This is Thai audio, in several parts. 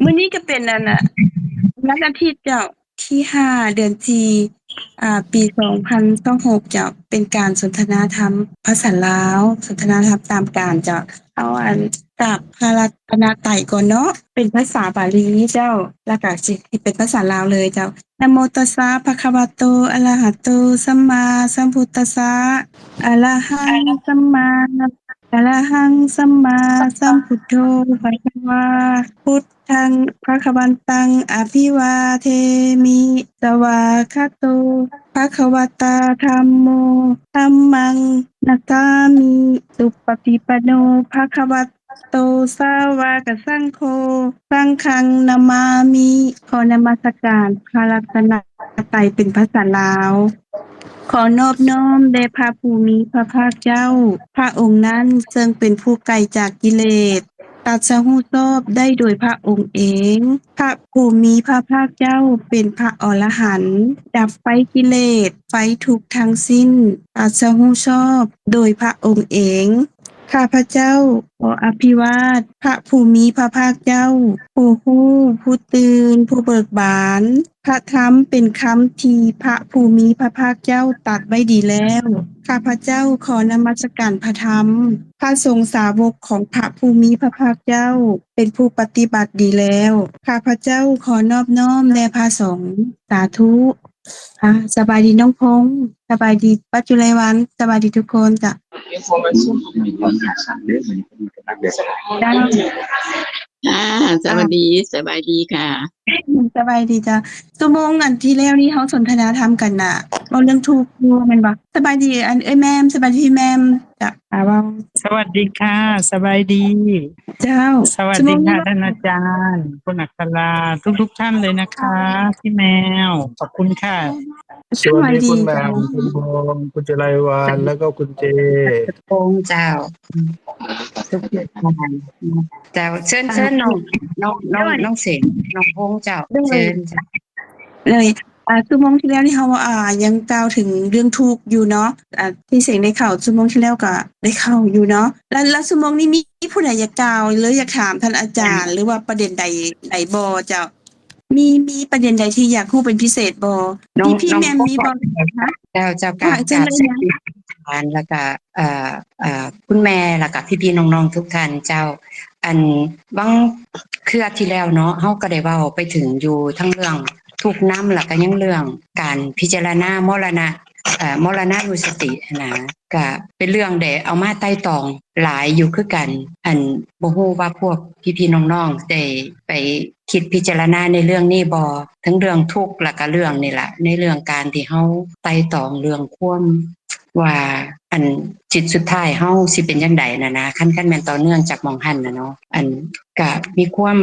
มื้อนี้ก็เป็นอันน่ะวันอาทิตย์เจ้าที่5เดือน4ปี2026เจ้าเป็นการสนทนาธรรมภาษาลาวสนทนาธรรมตามการเจ้าเอากราบพระรัตนตรัยก่อนเนาะเป็นภาษาบาลีเจ้าแล้วก็สิเป็นภาษาลาวเลยเจ้านะโมตัสสะภะคะวะโตอะระหะโตสัมมาสัมพุทธัสสะอะระหังสัมมาอะระหังสัมมาสัมพุทโธภะคะวาพุทธังภะคะวันตังอภิวาเทมิสวากขาโตภะคะวตาธัมโมธัมมังนัสสามิสุปฏิปันโนภะคะวะโตสาวกสังโฆสังฆังนามามิขอนมัสการพระรัตนตรัยเป็นภาษาลาวขอนอบน้อมแด่พระผู้มีพระภาคเจ้าพระองค์นั้นซึ่งเป็นผู้ไกลจากกิเลสตรัสรู้ชอบได้โดยพระองค์เองพระผู้มีพระภาคเจ้าเป็นพระอรหันต์ดับไฟกิเลสไฟทุกข์ทั้งสิ้นตรัสรู้ชอบโดยพระองค์เองข้าพเจ้าขออภิวาทพระผู้มีพระภาคเจ้าผู้รู้ผู้ตื่นผู้เบิกบานพระธรรมเป็นคำที่พระผู้มีพระภาคเจ้าตรัสไว้ดีแล้วข้าพเจ้าขอนมัสการพระธรรมพระสงฆ์สาวกของพระผู้มีพระภาคเจ้าเป็นผู้ปฏิบัติดีแล้วข้าพเจ้าขอนอบน้อมแด่พระสงฆ์สาธุสบายดีน้องพงษ์สบายดีปัจจุบันวันสบายดีทุกคนจ้ะจ้า ค่ะสวัสดีสบายดีค่ะสบายดีจ้ะชั่วโมงอันที่แล้วนี่เฮาสนทนาธรรมกันน่ะเว้าเรื่องทุกข์อยู่แม่นบ่สบายดีอันเอ้ยแม่มสบายดีพี่แม่มจ้ะเว้าสวัสดีค่ะสบายดี เจ้าสวัสดีค่ะท่านอาจารย์คุณอัคราทุกท่านเลยนะคะพี่แมวขอบคุณค่ะสวัสดีคุณแหม่มคุณพงษ์คุณจรัยวาลแล้วก็คุณเจพงษ์เจ้าทุกท่านเจ้าเชิญน้องเสงน้องพงษ์เจ้าเชิญจ้ะเลยชั่วโมงที่แล้วนี่เฮายังกล่าวถึงเรื่องทุกข์อยู่เนาะที่เสียงได้เข้าชั่วโมงที่แล้วก็ได้เข้าอยู่เนาะแล้วชั่วโมงนี้มีผู้ใดอยากกล่าวหรืออยากถามท่านอาจารย์หรือว่าประเด็นใดบ่เจ้ามีประเด็นใดที่อยากรู้เป็นพิเศษบ่พี่แม่มมีบ่คะเจ้ากราบสวัสดีอาจารย์แล้วก็คุณแม่แล้วก็พี่ๆน้องๆทุกท่านเจ้าอันบางเครือที่แล้วเนาะเฮาก็ได้เว้าไปถึงอยู่ทั้งเรื่องทุกข์นำแล้วก็ยังเรื่องการพิจารณามรณานุสตินะก็เป็นเรื่องได้เอามาไต่ตองหลายอยู่คือกันอันบ่ฮู้ว่าพวกพี่ๆน้องๆได้ไปคิดพิจารณาในเรื่องนี้บ่ทั้งเรื่องทุกข์แล้วก็เรื่องนี่ล่ะในเรื่องการที่เฮาไต่ตองเรื่องความว่าอันจิตสุดท้ายเฮาสิเป็นจังไดน่ะนะคันแม่นต่อเนื่องจากหม้องหั้นน่ะเนาะอันก็มีความ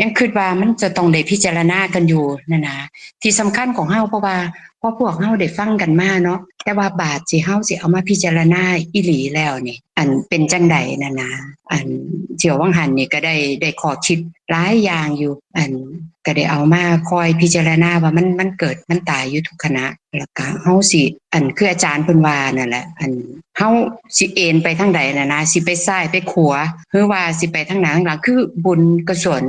ยังคิดว่ามันจะต้องได้พิจารณากันอยู่นั่นนะที่สำคัญของเฮาเพราะว่าพอพวกเฮาได้ฟังกันมาเนาะแต่ว่าบาดที่เฮาสิเอามาพิจารณาอีหลีแล้วนี่อันเป็นจังไดนั่นนะอันเที่ยววังหันนี่ก็ได้ข้อคิดหลายอย่างอยู่อันก็ได้เอามาคอยพิจารณาว่ามันเกิดมันตายอยู่ทุกขณะแล้วก็เฮาสิอันคืออาจารย์เพิ่นว่านั่นแหละอันเฮาสิเอนไปทางใดน่ะนะสิไปซ้ายไปขวาหรือว่าสิไปทางหน้าทางหลังคือบุญกุศล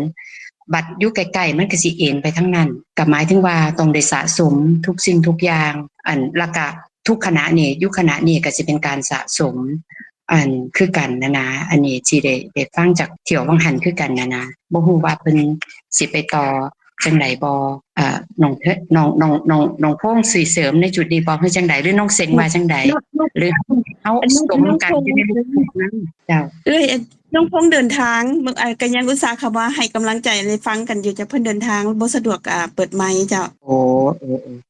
บัดอยู่ใกล้ๆมันก็สิเอนไปทางนั้นก็หมายถึงว่าต้องได้สะสมทุกสิ่งทุกอย่างอันแล้วก็ทุกขณะนี้ยุคขณะนี้ก็สิเป็นการสะสมอันคือกันนะอันนี้ที่ได้ฟังจากเที่ยววังหันคือกันนะบ่ฮู้ว่าเพิ่นสิไปต่อจังไดบ่น้องพงษ์สิเสริมในจุดนี้บ่คือจังไดหรือน้องเซ็งว่าจังไดหรือเฮาสมกันอยู่ในทุกนั้นเจ้าน้องพงษ์เดินทางก็ยังอุตส่าห์คำว่าให้กำลังใจในฟังกันอยู่จะเพิ่นเดินทางบ่สะดวกเปิดไมค์เจ้า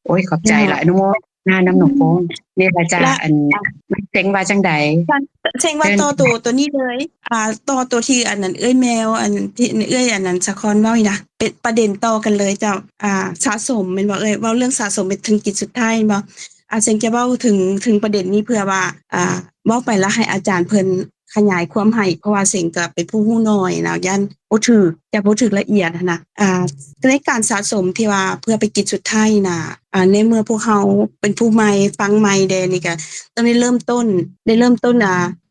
โอ้ยขอบใจหลายเนาะน้น้องพงษ์นี่ล่ะจ้ะอันเซ็งว่าจังไดเช่งว่าต่อตัวนี้เลยต่อตัวที่อันนั้นเอ้ยแมวอันที่เอ้ยอันนั้นสะคอนเว้านี่นะเป็นประเด็นต่อกันเลยเจ้าสะสมแม่นบ่เอ้ยเว้าเรื่องสะสมไปถึงจุดสุดท้ายบ่เซ็งจะเว้าถึงประเด็นนี้เพื่อว่าเว้าไปแล้วให้อาจารย์เพิ่นขยายความให้เพราะว่าเซ็งก็เป็นผู้รู้น้อยนะยันบ่ถูกละเอียดนะในการสะสมที่ว่าเพื่อไปกิจสุดท้ายน่ะในเมื่อพวกเฮาเป็นผู้ใหม่ฟังใหม่แดนี่ก็ต้องได้เริ่มต้น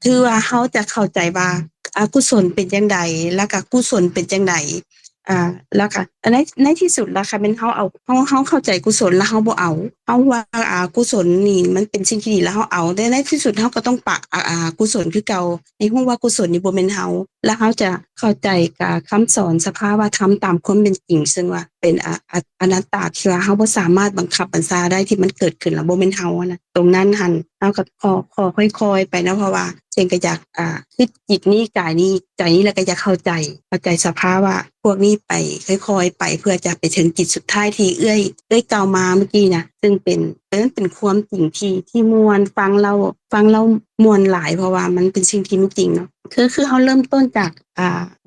ถือว่าเฮาจะเข้าใจว่ากุศลเป็นจังไดแล้วก็กุศลเป็นจังได แล้วค่ะในที่สุดแล้วค่ะแม่นเฮาเอาเฮาเข้าใจกุศลแล้วเฮาบ่เอาเฮาว่ากุศลนี่มันเป็นสิ่งที่ดีแล้วเฮาเอาแต่ในที่สุดเฮาก็ต้องปะกุศลคือเก่าให้ฮู้ว่ากุศลนี่บ่แม่นเฮาแล้วเฮาจะเข้าใจกับคำสอนสภาวะธรรมตามความเป็นจริงซึ่งว่าเป็นอนัตตาที่ว่าเฮาบ่สามารถบังคับบัญชาได้ที่มันเกิดขึ้นแล้วบ่แม่นเฮานะตรงนั้นหั่นเฮาก็ค่อยๆไปนะเพราะว่าเจนก็อยากคือจิตนี้กายนี้ใจนี้แล้วก็อยากเข้าใจสภาวะพวกนี้ไปค่อยๆไปเพื่อจะไปถึงจิตสุดท้ายที่เอื้อยกล่าวมาเมื่อกี้นะซึ่งเป็นความจริงที่ม่วนฟังเราม่วนหลายเพราะว่ามันเป็นสิ่งที่ไม่จริงเนาะคือเฮาเริ่มต้นจาก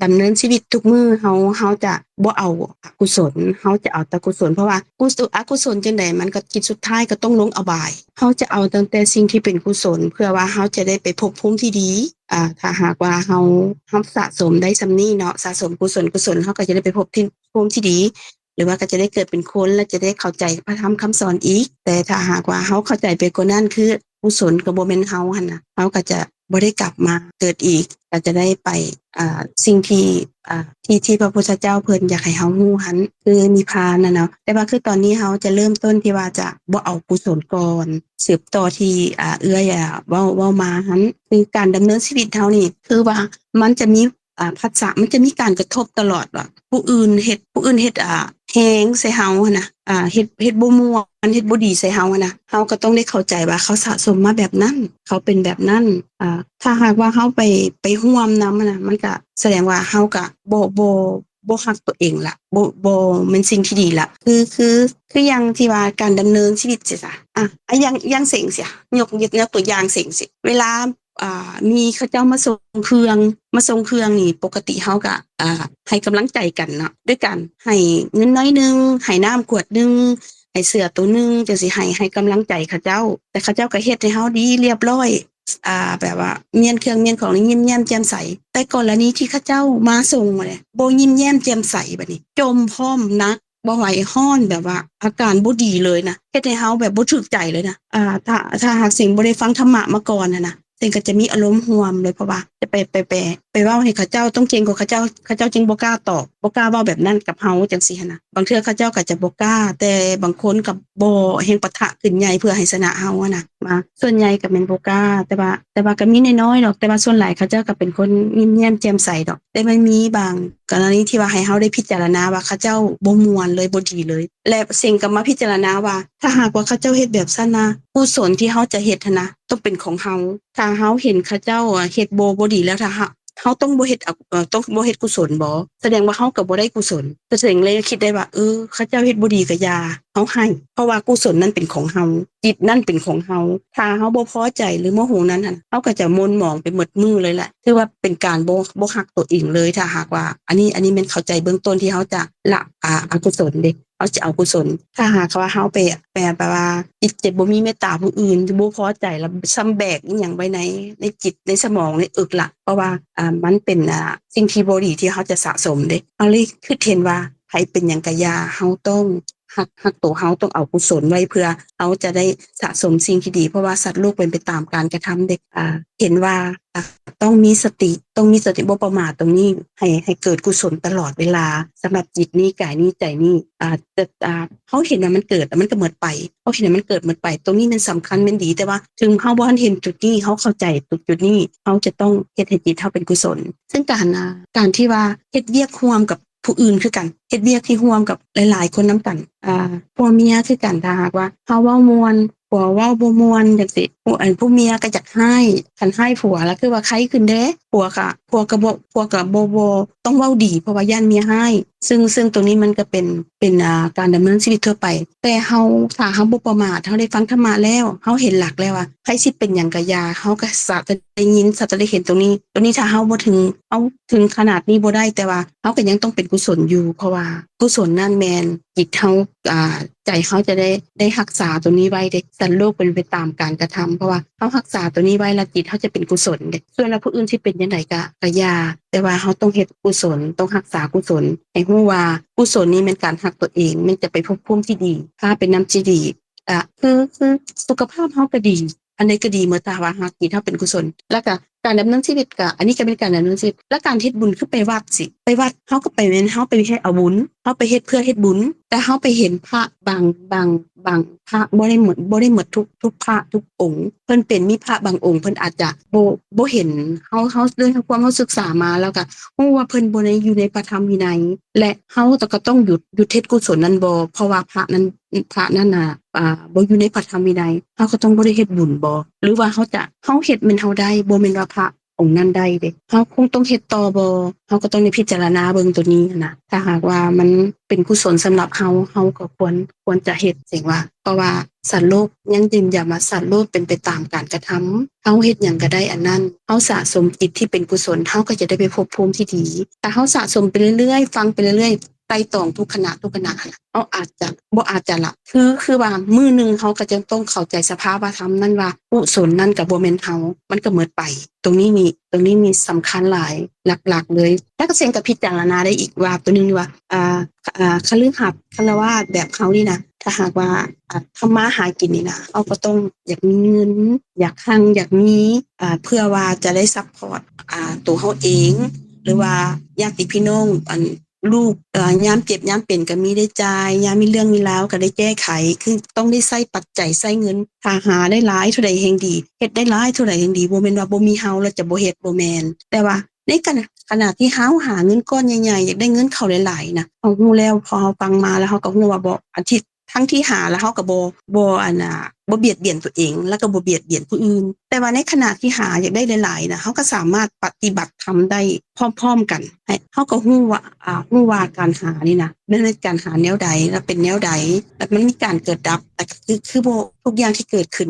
ดำเนินชีวิตทุกมื้อเฮาจะบ่เอาอกุศลเฮาจะเอาแต่กุศลเพราะว่าอกุศลจังได๋มันก็จิตสุดท้ายก็ต้องลงอบายเฮาจะเอาตั้งแต่สิ่งที่เป็นกุศลเพื่อว่าเฮาจะได้ไปภพภูมิที่ดีถ้าหากว่าเฮาสะสมได้ส่ำนี้เนาะสะสมกุศลเฮาก็จะได้ไปพบที่ภูมิที่ดีหรือว่าก็จะได้เกิดเป็นคนและจะได้เข้าใจพระธรรมคำสอนอีกแต่ถ้าหากว่าเฮาเข้าใจไปกว่านั้นคือกุศลก็บ่แม่นเฮาหั่นน่ะเฮาก็จะบ่ได้กลับมาเกิดอีกก็จะได้ไปสิ่งที่ที่พระพุทธเจ้าเพิ่นอยากให้เฮารู้หั้นคือนิพพานน่ะเนาะแต่ว่าคือตอนนี้เฮาจะเริ่มต้นที่ว่าจะบ่เอากุศลก่อนสืบต่อที่เอื้อยเว้ามาหั้นคือการดำเนินชีวิตเฮานี่คือว่ามันจะมีผัสสะมันจะมีการกระทบตลอดว่าผู้อื่นเฮ็ดแฮงใส่เฮาหั้นน่ะเฮ็ดบ่ม่วนเฮ็ดบ่ดีใส่เฮาหั้นน่ะเฮาก็ต้องได้เข้าใจว่าเขาสะสมมาแบบนั้นเขาเป็นแบบนั้นถ้าหากว่าเฮาไปร่วมนำน่ะมันก็แสดงว่าเฮาก็บ่รักตัวเองล่ะบ่แม่นสิ่งที่ดีล่ะคืออย่างที่ว่าการดำเนินชีวิตสิซะอย่างเซ็งเสียยกตัวอย่างเซ็งสิเวลามีเขาเจ้ามาส่งเครื่องนี่ปกติเฮาก็ให้กำลังใจกันเนาะด้วยการให้เงินน้อยหนึ่งให้น้ำขวดหนึ่งให้เสื้อตัวหนึ่งจังสิให้กำลังใจเขาเจ้าแต่เขาเจ้าก็เฮ็ดให้เฮาดีเรียบร้อยแบบว่าเมียนเครื่องเมียนของนี่ยิ้มแย้มแจ่มใสแต่กรณีที่เขาเจ้ามาส่งเนี่ยบ่ยิ้มแย้มแจ่มใสบัดนี้จมพร้อมหนักบ่ไหวฮ้อนแบบว่าอาการบ่ดีเลยนะเฮ็ดให้เฮาแบบบ่ถูกใจเลยนะถ้าหากสิ่งบ่ได้ฟังธรรมะมาก่อนนะซึ่งก็จะมีอารมณ์ร่วมเลยเพราะว่าจะไปเว้าให้เขาเจ้าต้องเก่งกว่าเขาเจ้าจึงบ่กล้าตอบบ่กล้าเว้าแบบนั้นกับเฮาจังซี่หั้นน่ะบางเทื่อเขาเจ้าก็จะบ่กล้าแต่บางคนก็บ่แฮ่งปะทะขึ้นใหญ่เพื่อให้ชนะเฮาอะน่ะมาส่วนใหญ่ก็แม่นบ่กล้าแต่ว่าก็มีน้อยๆดอกแต่ว่าส่วนหลายเขาเจ้าก็เป็นคนยิ้มแย้มแจ่มใสดอกแต่มันมีบางกรณีที่ว่าให้เฮาได้พิจารณาว่าเขาเจ้าบ่ม่วนเลยบ่ดีเลยและสิ่งก็มาพิจารณาว่าถ้าหากว่าเขาเจ้าเฮ็ดแบบซั้นนะกุศลที่เฮาจะเฮ็ดหั้นนะต้องเป็นของเฮาถ้าเฮาเห็นเขาเจ้าเฮ็ดบ่ดีแล้วถ้าเฮาต้องบ่เฮ็ดต้องบ่เฮ็ดกุศลบ่แสดงว่าเฮาก็บ่ได้กุศลก็ถึงเลยคิดได้ว่าเขาเจ้าเฮ็ดบ่ดีก็อย่าเฮาให้เพราะว่ากุศลนั้นเป็นของเฮาจิตนั้นเป็นของเฮาถ้าเฮาบ่พอใจหรือโมโหนั้นหั่นเฮาก็จะหม่นหมองไปหมดมือเลยแหละถือว่าเป็นการบ่รักตัวเองเลยถ้าหากว่าอันนี้แม่นเข้าใจเบื้องต้นที่เฮาจะละอกุศลเด้เฮาจะเอากุศลถ้าหากว่าเฮาไปแบบว่าจิตใจบ่มีเมตตาผู้อื่นบ่พอใจแล้วซ้ำแบกอิหยังไว้ในจิตในสมองในอึกล่ะเพราะว่ามันเป็นสิ่งที่บ่ดีที่เฮาจะสะสมเด้เฮาเลยคิดเห็นว่าไผเป็นหยังก็อย่าเฮาต้องรักตัวเฮาต้องเอากุศลไว้เพื่อเฮาจะได้สะสมสิ่งที่ดีเพราะว่าสัตว์โลกเป็นไปตามการกระทำเด็กเห็นว่าต้องมีสติบ่ประมาทตรงนี้ให้เกิดกุศลตลอดเวลาสำหรับจิตนี้กายนี้ใจนี้แต่เฮาเห็นว่ามันเกิดแล้วมันก็หมดไปเฮาเห็นว่ามันเกิดหมดไปตรงนี้มันสำคัญมันดีแต่ว่าถึงเฮาบ่ทันเห็นจุดนี้เฮาเข้าใจจุดนี้เฮาจะต้องเฮ็ดให้จิตเฮาเป็นกุศลซึ่งการที่ว่าเฮ็ดเวียกร่วมกับผู้อื่นคือกันเฮ็ดเวียกที่ร่วมกับหลายๆคนนำกันผัวเมียคือกันถ้าหากว่าเฮาเว้าม่วนผัวเว้าบ่ม่วนจังซี่ผู้เมียก็อยากให้คันให้ผัวแล้วคือว่าใครขึ้นเด้ผัวก็บ่ต้องเว้าดีเพราะว่าย้านเมียให้ซึ่งตรงนี้มันก็เป็นการดำเนินชีวิตทั่วไปแต่เฮาถ้าเฮาบ่ประมาทเฮาได้ฟังธรรมะแล้วเฮาเห็นหลักแล้วว่าไผสิเป็นหยังก็อย่าเฮาก็จะได้ยินจะได้เห็นตรงนี้ถ้าเฮาบ่ถึงขนาดนี้บ่ได้แต่ว่าเฮาก็ยังต้องเป็นกุศลอยู่เพราะว่ากุศลนั่นแม่นจิตเฮาใจเฮาจะได้รักษาตัวนี้ไว้เด้สันโลกเป็นไปตามการกระทำเพราะว่าเฮารักษาตัวนี้ไว้แล้วจิตเฮาจะเป็นกุศลเด้ส่วนแล้วผู้อื่นสิเป็นจังไดก็อย่าแต่ว่าเฮาต้องเฮ็ดกุศลต้องรักษากุศลให้รู้ว่ากุศลนี้มันการรักตัวเองมันจะไปภพภูมิที่ดีพาไปนำที่ดีคือสุขภาพเฮาก็ดีอันใดก็ดีเมื่อถ้าว่าหากจิตเฮาเป็นกุศลแล้วก็ การดำเนินชีวิตก็อันนี้ก็เป็นการดำเนินชีวิตและการเฮ็ดบุญคือไปวัดสิไปวัดเฮาก็ไปแม่นเฮาไปเฮ็ดเอาบุญเฮาไปเฮ็ดเพื่อเฮ็ดบุญแต่เฮาไปเห็นพระบางพระบ่ได้หมดทุกพระทุกองค์เพิ่นเป็นมีพระบางองค์เพิ่นอาจจะบ่เห็นเฮาด้วยความเฮาศึกษามาแล้วก็ฮู้ว่าเพิ่นบ่ได้อยู่ในพระธรรมวินัยและเฮาก็ต้องหยุดเฮ็ดกุศลนั้นบ่เพราะว่าพระนั้นน่ะบ่อยู่ในพระธรรมวินัยเฮาก็ต้องบ่ได้เฮ็ดบุญบ่หรือว่าเฮาเฮ็ดแม่นเฮาได้บ่แม่นว่าพระองค์นั้นได้เด้เฮาคงต้องเฮ็ดต่อบ่เฮาก็ต้องได้พิจารณาเบิ่งตัวนี้หั้นน่ะถ้าหากว่ามันเป็นกุศลสำหรับเฮาก็ควรจะเฮ็ดจังว่าเพราะว่าสัตว์โลกยังยืนยันว่าสัตว์โลกเป็นไปตามการกระทำเฮาเฮ็ดหยังก็ได้อันนั้นเฮาสะสมจิตที่เป็นกุศลเฮาก็จะได้ไปภพภูมิที่ดีแต่เฮาสะสมไปเรื่อยๆฟังไปเรื่อยๆไต่ตองทุกขณะเฮาอาจจะละคือว่ามื้อนึงเฮาก็จะต้องเข้าใจสภาวะธรรมนั้นว่ากุศลนั้นก็บ่แม่นเฮามันก็หมดไปตรงนี้มีสำคัญหลายหลักๆเลยแล้วก็เสียงก็พิจารณาได้อีกว่าตัวนึงว่าคฤหัสถ์ฆราวาสแบบเฮานี่นะถ้าหากว่าทำมาหากินนี่นะเฮาก็ต้องอยากมีเงินอยากคั่งอยากมีเพื่อว่าจะได้ซัปพอร์ตตัวเฮาเองหรือว่าญาติพี่น้องลูกยามเจ็บยามเป็นก็มีได้จ่ายยามมีเรื่องมีราวก็ได้แก้ไขคือต้องได้ใช้ปัจจัยใช้เงินถ้าหาได้หลายเท่าใดแฮ่งดีเฮ็ดได้หลายเท่าใดแฮ่งดีบ่แม่นว่าบ่มีเฮาแล้วจะบ่เฮ็ดบ่แม่นแต่ว่าในขณะที่เฮาหาเงินก้อนใหญ่ๆอยากได้เงินเข้าหลายๆนะเฮาฮู้แล้วพอเฮาฟังมาแล้วเฮาก็ฮู้ว่าบ่ทั้งที่หาแล้วเฮาก็บ่เบียดเบียนตัวเองแล้วก็บ่เบียดเบียนผู้อื่นแต่ว่าในขณะที่หาอยากได้หลายๆนะเฮาก็สามารถปฏิบัติธรรมได้พร้อมๆกันให้เฮาก็ฮู้ว่าการหานี่นะมันเป็นการหาแนวใดและเป็นแนวใดแล้วมันมีการเกิดดับแต่คือบ่ทุกอย่างที่เกิดขึ้น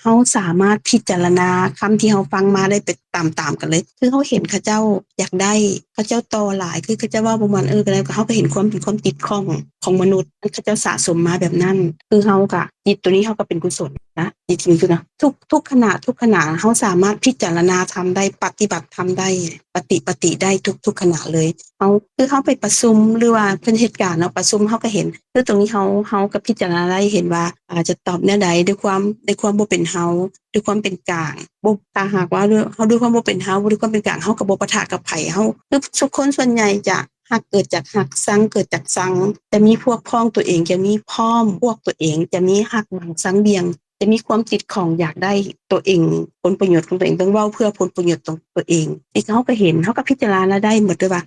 เฮาสามารถพิจารณาคำที่เฮาฟังมาได้ไปตามๆกันเลยคือเฮาเห็นเขาเจ้าอยากได้เขาเจ้าต่อหลายคือเขาเจ้าว่าบ่ม่วนก็แล้วก็เฮาก็เห็นความเป็นความติดข้องของมนุษย์เขาเจ้าสะสมมาแบบนั้นคือเฮาก็จิตตัวนี้เฮาก็เป็นกุศลนะจริงๆคือนะทุกขณะเฮาสามารถพิจารณาธรรมได้ปฏิบัติธรรมได้ปฏิได้ทุกขณะเลยเฮาคือเฮาไปประชุมหรือว่าเพิ่นเหตุการณ์เนาะประชุมเฮาก็เห็นคือตรงนี้เฮาก็พิจารณาได้เห็นว่าจะตอบแนวใดด้วยความบ่เป็นเฮาด้วยความเป็นกลางบ่ถ้าหากว่าเฮาด้วยความบ่เป็นเฮาด้วยความเป็นกลางเฮาก็บ่ปะทะกับไผเฮาคือทุกคนส่วนใหญ่จะหักเกิดจากหักซังเกิดจากซังจะมีพวกพ้องตัวเองจะมีพ้อมพวกตัวเองจะมีหักหวังซังเบียงจะมีความติดของอยากได้ตัวเองผลประโยชน์ของตัวเองต้องเว้าเพื่อผลประโยชน์ของตัวเองนี่เฮาก็เห็นเฮาก็พิจารณาได้หมดเลยว่า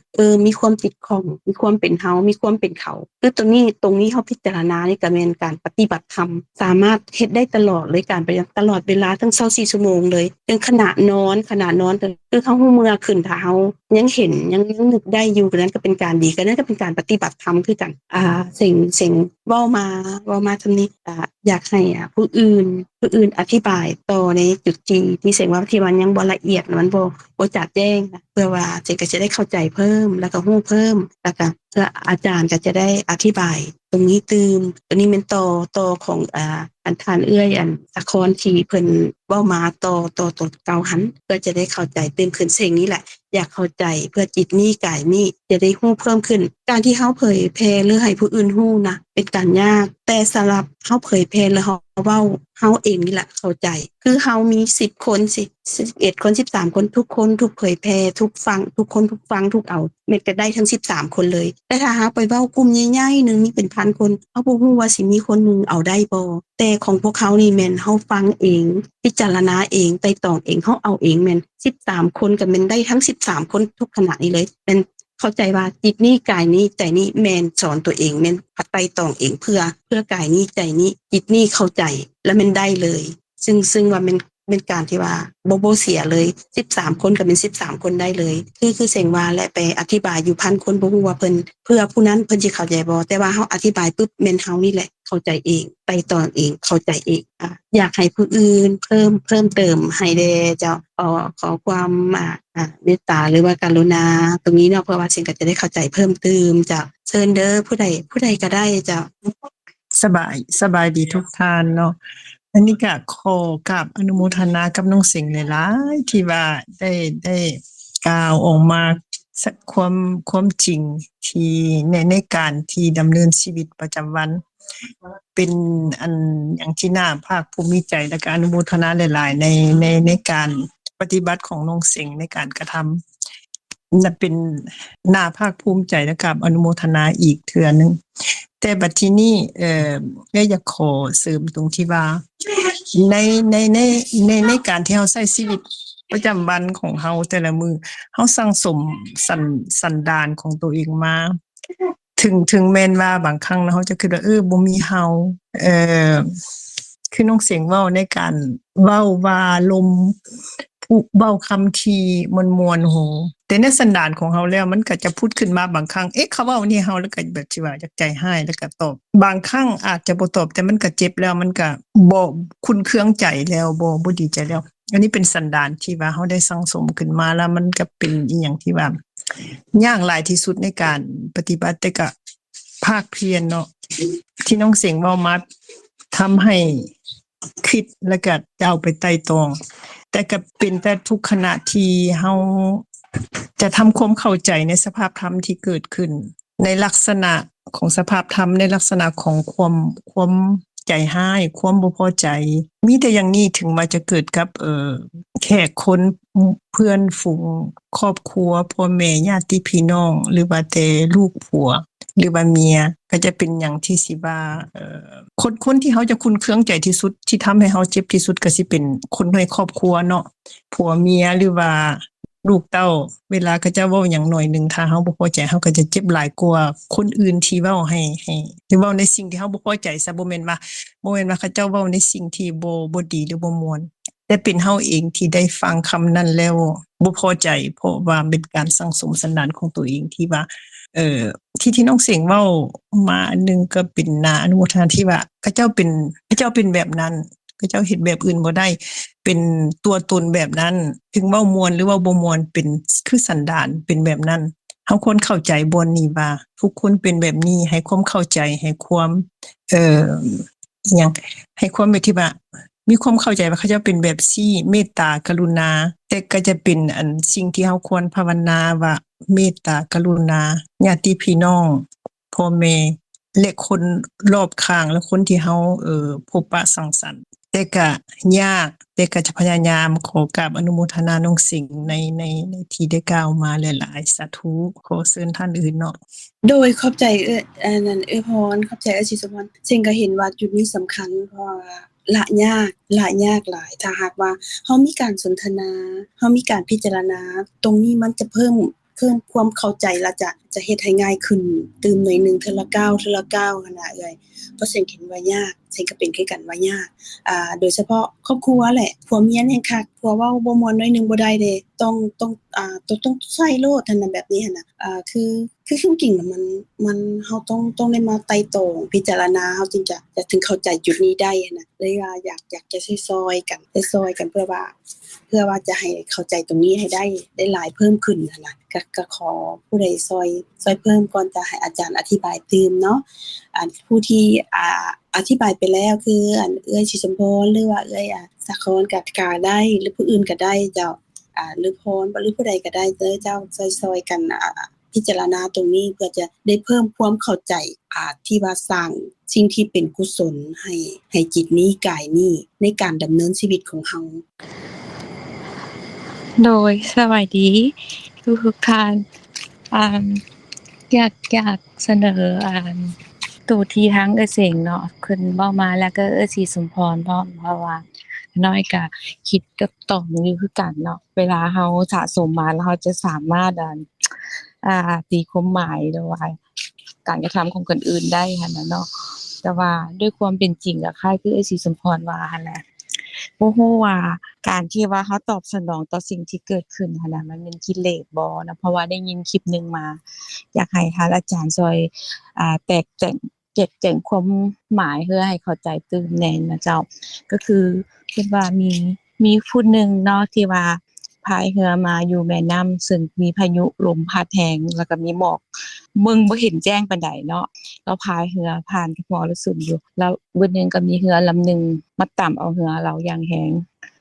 มีความติดของมีความเป็นเฮามีความเป็นเขาคือตรงนี้เฮาพิจารณานี่ก็แม่นการปฏิบัติธรรมสามารถเฮ็ดได้ตลอดเลยการไปตลอดเวลาทั้ง24ชั่วโมงเลยถึงขณะนอนคือเฮาฮู้เมื่อขึ้นถ้าเฮายังเห็นยังนึกได้อยู่ก็นั้นก็เป็นการดีก็นั้นก็เป็นการปฏิบัติธรรมคือกันสิ่งเว้ามาทำนี้อยากให้ผู้อื่นอธิบายต่อในจุดที่เสียงว่าที่มันยังบ่ละเอียดมันบ่จัดแจ้งนะเพื่อว่าเจ๊ก็จะได้เข้าใจเพิ่มแล้วก็ฮู้เพิ่มแล้วก็เพื่ออาจารย์ก็จะได้อธิบายตรงนี้ตืมตัวนี้เป็นต่อของอันทานอันสะคอนที่เพิ่นเว้ามาต่อเก่าหันเพื่อจะได้เข้าใจตื่นขึ้นเสียงนี้แหละอยากเข้าใจเพื่อจิตนี้กายนี้จะได้ฮู้เพิ่มขึ้นการที่เฮาเผยแพร่หรือให้ผู้อื่นฮู้นะเป็นการยากแต่สำหรับเฮาเผยแพร่แล้วเฮาเว้าเฮาเองนี่แหละเข้าใจคือเฮามี10คน11คน13คนทุกคนทุกเผยแพร่ทุกฟังทุกคนทุกฟังทุกเอาแม่นก็ได้ทั้ง13คนเลยแต่ถ้าหากไปเว้ากลุ่มใหญ่ๆนึงมีเป็นพันคนเฮาบ่ฮู้ว่าสิมีคนนึงเอาได้บ่แต่ของพวกเขานี่แม่นเฮาฟังเองพิจารณาเองไตร่ตรองเองเฮาเอาเองแม่น13คนก็แม่นได้ทั้ง13คนทุกขณะนี้เลยแม่นเข้าใจว่าจิตนี้กายนี้ใจนี้แม่นสอนตัวเองแม่นไตร่ตรองเองเพื่อกายนี้ใจนี้จิตนี้เข้าใจแล้วแม่นได้เลยซึ่งว่าเป็นการที่ว่าบ่เสียเลย13คนก็เป็น13คนได้เลยคือเสียงว่าและไปอธิบายอยู่พันคนบ่ฮู้ว่าเพิ่นเพื่อผู้นั้นเพิ่นสิเข้าใจบ่แต่ว่าเฮาอธิบายปึ๊บแม่นเฮานี่แหละเข้าใจเองไต่ตองเองเข้าใจเองอยากให้ผู้อื่นเพิ่มเติมให้แด่เจ้าขอความเมตตาหรือว่ากรุณาตรงนี้เนาะเพื่อว่าสิ่งก็จะได้เข้าใจเพิ่มเติมเจ้าเชิญเด้อผู้ใดก็ได้เจ้าสบายดีทุกท่านเนาะอันนี้ก็ขอกราบอนุโมทนากับน้องสิงห์หลายๆที่ว่าได้กล่าวออกมาสักความจริงที่ในการที่ดำเนินชีวิตประจำวันเป็นอันอย่างที่น่าภาคภูมิใจและก็อนุโมทนาหลายๆในการ ปฏิบัติของน้องเสงในการกระทำน่ะเป็นน่าภาคภูมิใจและกับอนุโมทนาอีกเทื่อหนึงแต่บัดทีนี้อยากขอเสริมตรงที่ว่าในในการที่เราใช้ชีวิตประจำวันของเราแต่ละมื้อเราสั่งสมสันดานของตัวเองมาถึงแม้นว่าบางครั้งเราจะคิดว่าบ่มีเฮาเอ่อคือน้องเสียงเว้าในการเว้าว่าลมผู้เว้าคำที่มวลๆโหแต่ในสันดานของเฮาแล้วมันก็จะพูดขึ้นมาบางครั้งเขาเว้านี่เฮาแล้วก็แบบที่ว่าอยากใจร้ายแล้วก็ตอบบางครั้งอาจจะบ่ตอบแต่มันก็เจ็บแล้วมันก็บ่คุ้นเครื่องใจแล้วบ่ดีใจแล้วอันนี้เป็นสันดานที่ว่าเฮาได้สั่งสมขึ้นมาแล้วมันก็เป็นอีหยังที่ว่ายากหลายที่สุดในการปฏิบัติแต่ก็ภาคเพียรเนาะที่น้องเสียงเว้ามาทำให้คิดแล้วก็จะเอาไปไต่ตรองแต่ก็เป็นแต่ทุกขณะที่เฮาจะทำความเข้าใจในสภาพธรรมที่เกิดขึ้นในลักษณะของสภาพธรรมในลักษณะของความใจร้ายความบ่พอใจมีแต่อย่างนี้ถึงมาจะเกิดกับแขกคนเพื่อนฝูงครอบครัวพ่อแม่ญาติพี่น้องหรือว่าแต่ลูกผัวหรือว่าเมียก็จะเป็นอย่างที่สิว่าคนที่เขาจะคุ้นเครื่องใจที่สุดที่ทำให้เขาเจ็บที่สุดก็สิเป็นคนในครอบครัวเนาะผัวเมียหรือว่าลูกเต้าเวลาเขาจะเว้าหยังหน่อยนึงถ้าเขาบ่พอใจเขาก็จะเจ็บหลายกว่าคนอื่นที่เว้าให้ที่เว้าในสิ่งที่เขาบ่พอใจซะบ่แม่นว่าเขาเจ้าเว้าในสิ่งที่บ่ดีหรือบ่ม่วนแต่เป็นเฮาเองที่ได้ฟังคำนั้นแล้วบ่พอใจเพราะว่าเป็นการสั่งสมสันดานของตัวเองที่ว่าที่น้องเสียงเว้ามาอันนึงก็เป็นน่าอนุโมทนาที่ว่าเขาเจ้าเป็นแบบนั้นเขาเจ้าเฮ็ดแบบอื่นบ่ได้เป็นตัวตนแบบนั้นถึงเว้ามวนหรือว่าบ่ม่วนเป็นคือสันดานเป็นแบบนั้นเฮาควรเข้าใจบ่นี้ว่าทุกคนเป็นแบบนี้ให้ความเข้าใจให้ความอิหยังให้ความแบบที่ว่ามีความเข้าใจว่าเขาเจ้าเป็นแบบซี่เมตตากรุณาแต่ก็จะเป็นอันสิ่งที่เฮาควรภาวนาว่าเมตตากรุณาญาติพี่น้องพ่อแม่และคนรอบข้างและคนที่เฮาพบปะสังสรรค์แต่ก็ยากแต่ก็จะพยายามขอกราบอนุโมทนาน้องสิงห์ในที่ได้กล่าวมาหลายๆสาธุขอเชิญท่านอื่นเนาะโดยขอบใจพรขอบใจศิสมพรซึ่งก็เห็นว่าจุดนี้สำคัญเพราะว่าละยากหลายถ้าหากว่าเฮามีการสนทนาเฮามีการพิจารณาตรงนี้มันจะเพิ่มความเข้าใจและจะเฮ็ดให้ง่ายขึ้นตื่มหน่อยนึงเทื่อละก้าวหั่นน่ะเอ้ยเพราะฉันเห็นว่ายากฉันก็เป็นคือกันว่ายากโดยเฉพาะครอบครัวแหละผัวเมียแห่งคักผัวเว้าบ่ม่วนหน่อยนึงบ่ได้เด้ต้องใส่โลดหั่นน่ะแบบนี้หั่นน่ะคือจริงๆน่ะมันเฮาต้องได้มาไต่ตรองพิจารณาเฮาจึงจะถึงเข้าใจจุดนี้ได้หั่นน่ะเลยว่าอยากจะซอยๆกันเพื่อว่าจะให้เข้าใจตรงนี้ให้ได้หลายเพิ่มขึ้นหั่นน่ะก็ขอผู้ใดซอยเพิ่มก่อนจะให้อาจารย์อธิบายเติมเนาะผู้ที่อธิบายไปแล้วคือเอื้อยศิสมพรหรือว่าเอื้อยสาครก็ได้หรือผู้อื่นก็ได้เจ้าหรือพรหรือผู้ใดก็ได้เจ้าซอยๆกันพิจารณาตรงนี้เพื่อจะได้เพิ่มความเข้าใจที่ว่าสร้างสิ่งที่เป็นกุศลให้จิตนี้กายนี้ในการดำเนินชีวิตของเฮาโดยสวัสดีทุกท่านอยากเสนอตัวที่ทั้งเอื้อเสงเนาะเพิ่นเว้ามาแล้วก็เอื้อศรีสมพรพร้อมเพราะว่าน้อยก็คิดกับต้องอยู่คือกันเนาะเวลาเฮาสะสมมาแล้วเฮาจะสามารถตีความหมายหรือว่าการกระทำของคนอื่นได้หั่นน่ะเนาะแต่ว่าด้วยความเป็นจริงก็คล้ายคือเอื้อศรีสมพรว่าหั่นแหละบ่ฮู้ว่าการที่ว่าเฮาตอบสนองต่อสิ่งที่เกิดขึ้นหั่นน่ะมันเป็นกิเลสบ่นะเพราะว่าได้ยินคลิปหนึ่งมาอยากให้ท่านอาจารย์ช่วยแจงความหมายเพื่อให้เข้าใจตื่นแน่นะเจ้าก็คือเพิ่นว่ามีผู้หนึ่งเนาะที่ว่าพายเรือมาอยู่แม่น้ำซึ่งมีพายุลมพัดแรงแล้วก็มีหมอกบ่เห็นแจ้งปานใดเนาะแล้วพายเรือผ่านมรสุมอยู่แล้ววันหนึ่งก็มีเรือลำหนึ่งมาต่ำเอาเรือเราอย่างแรง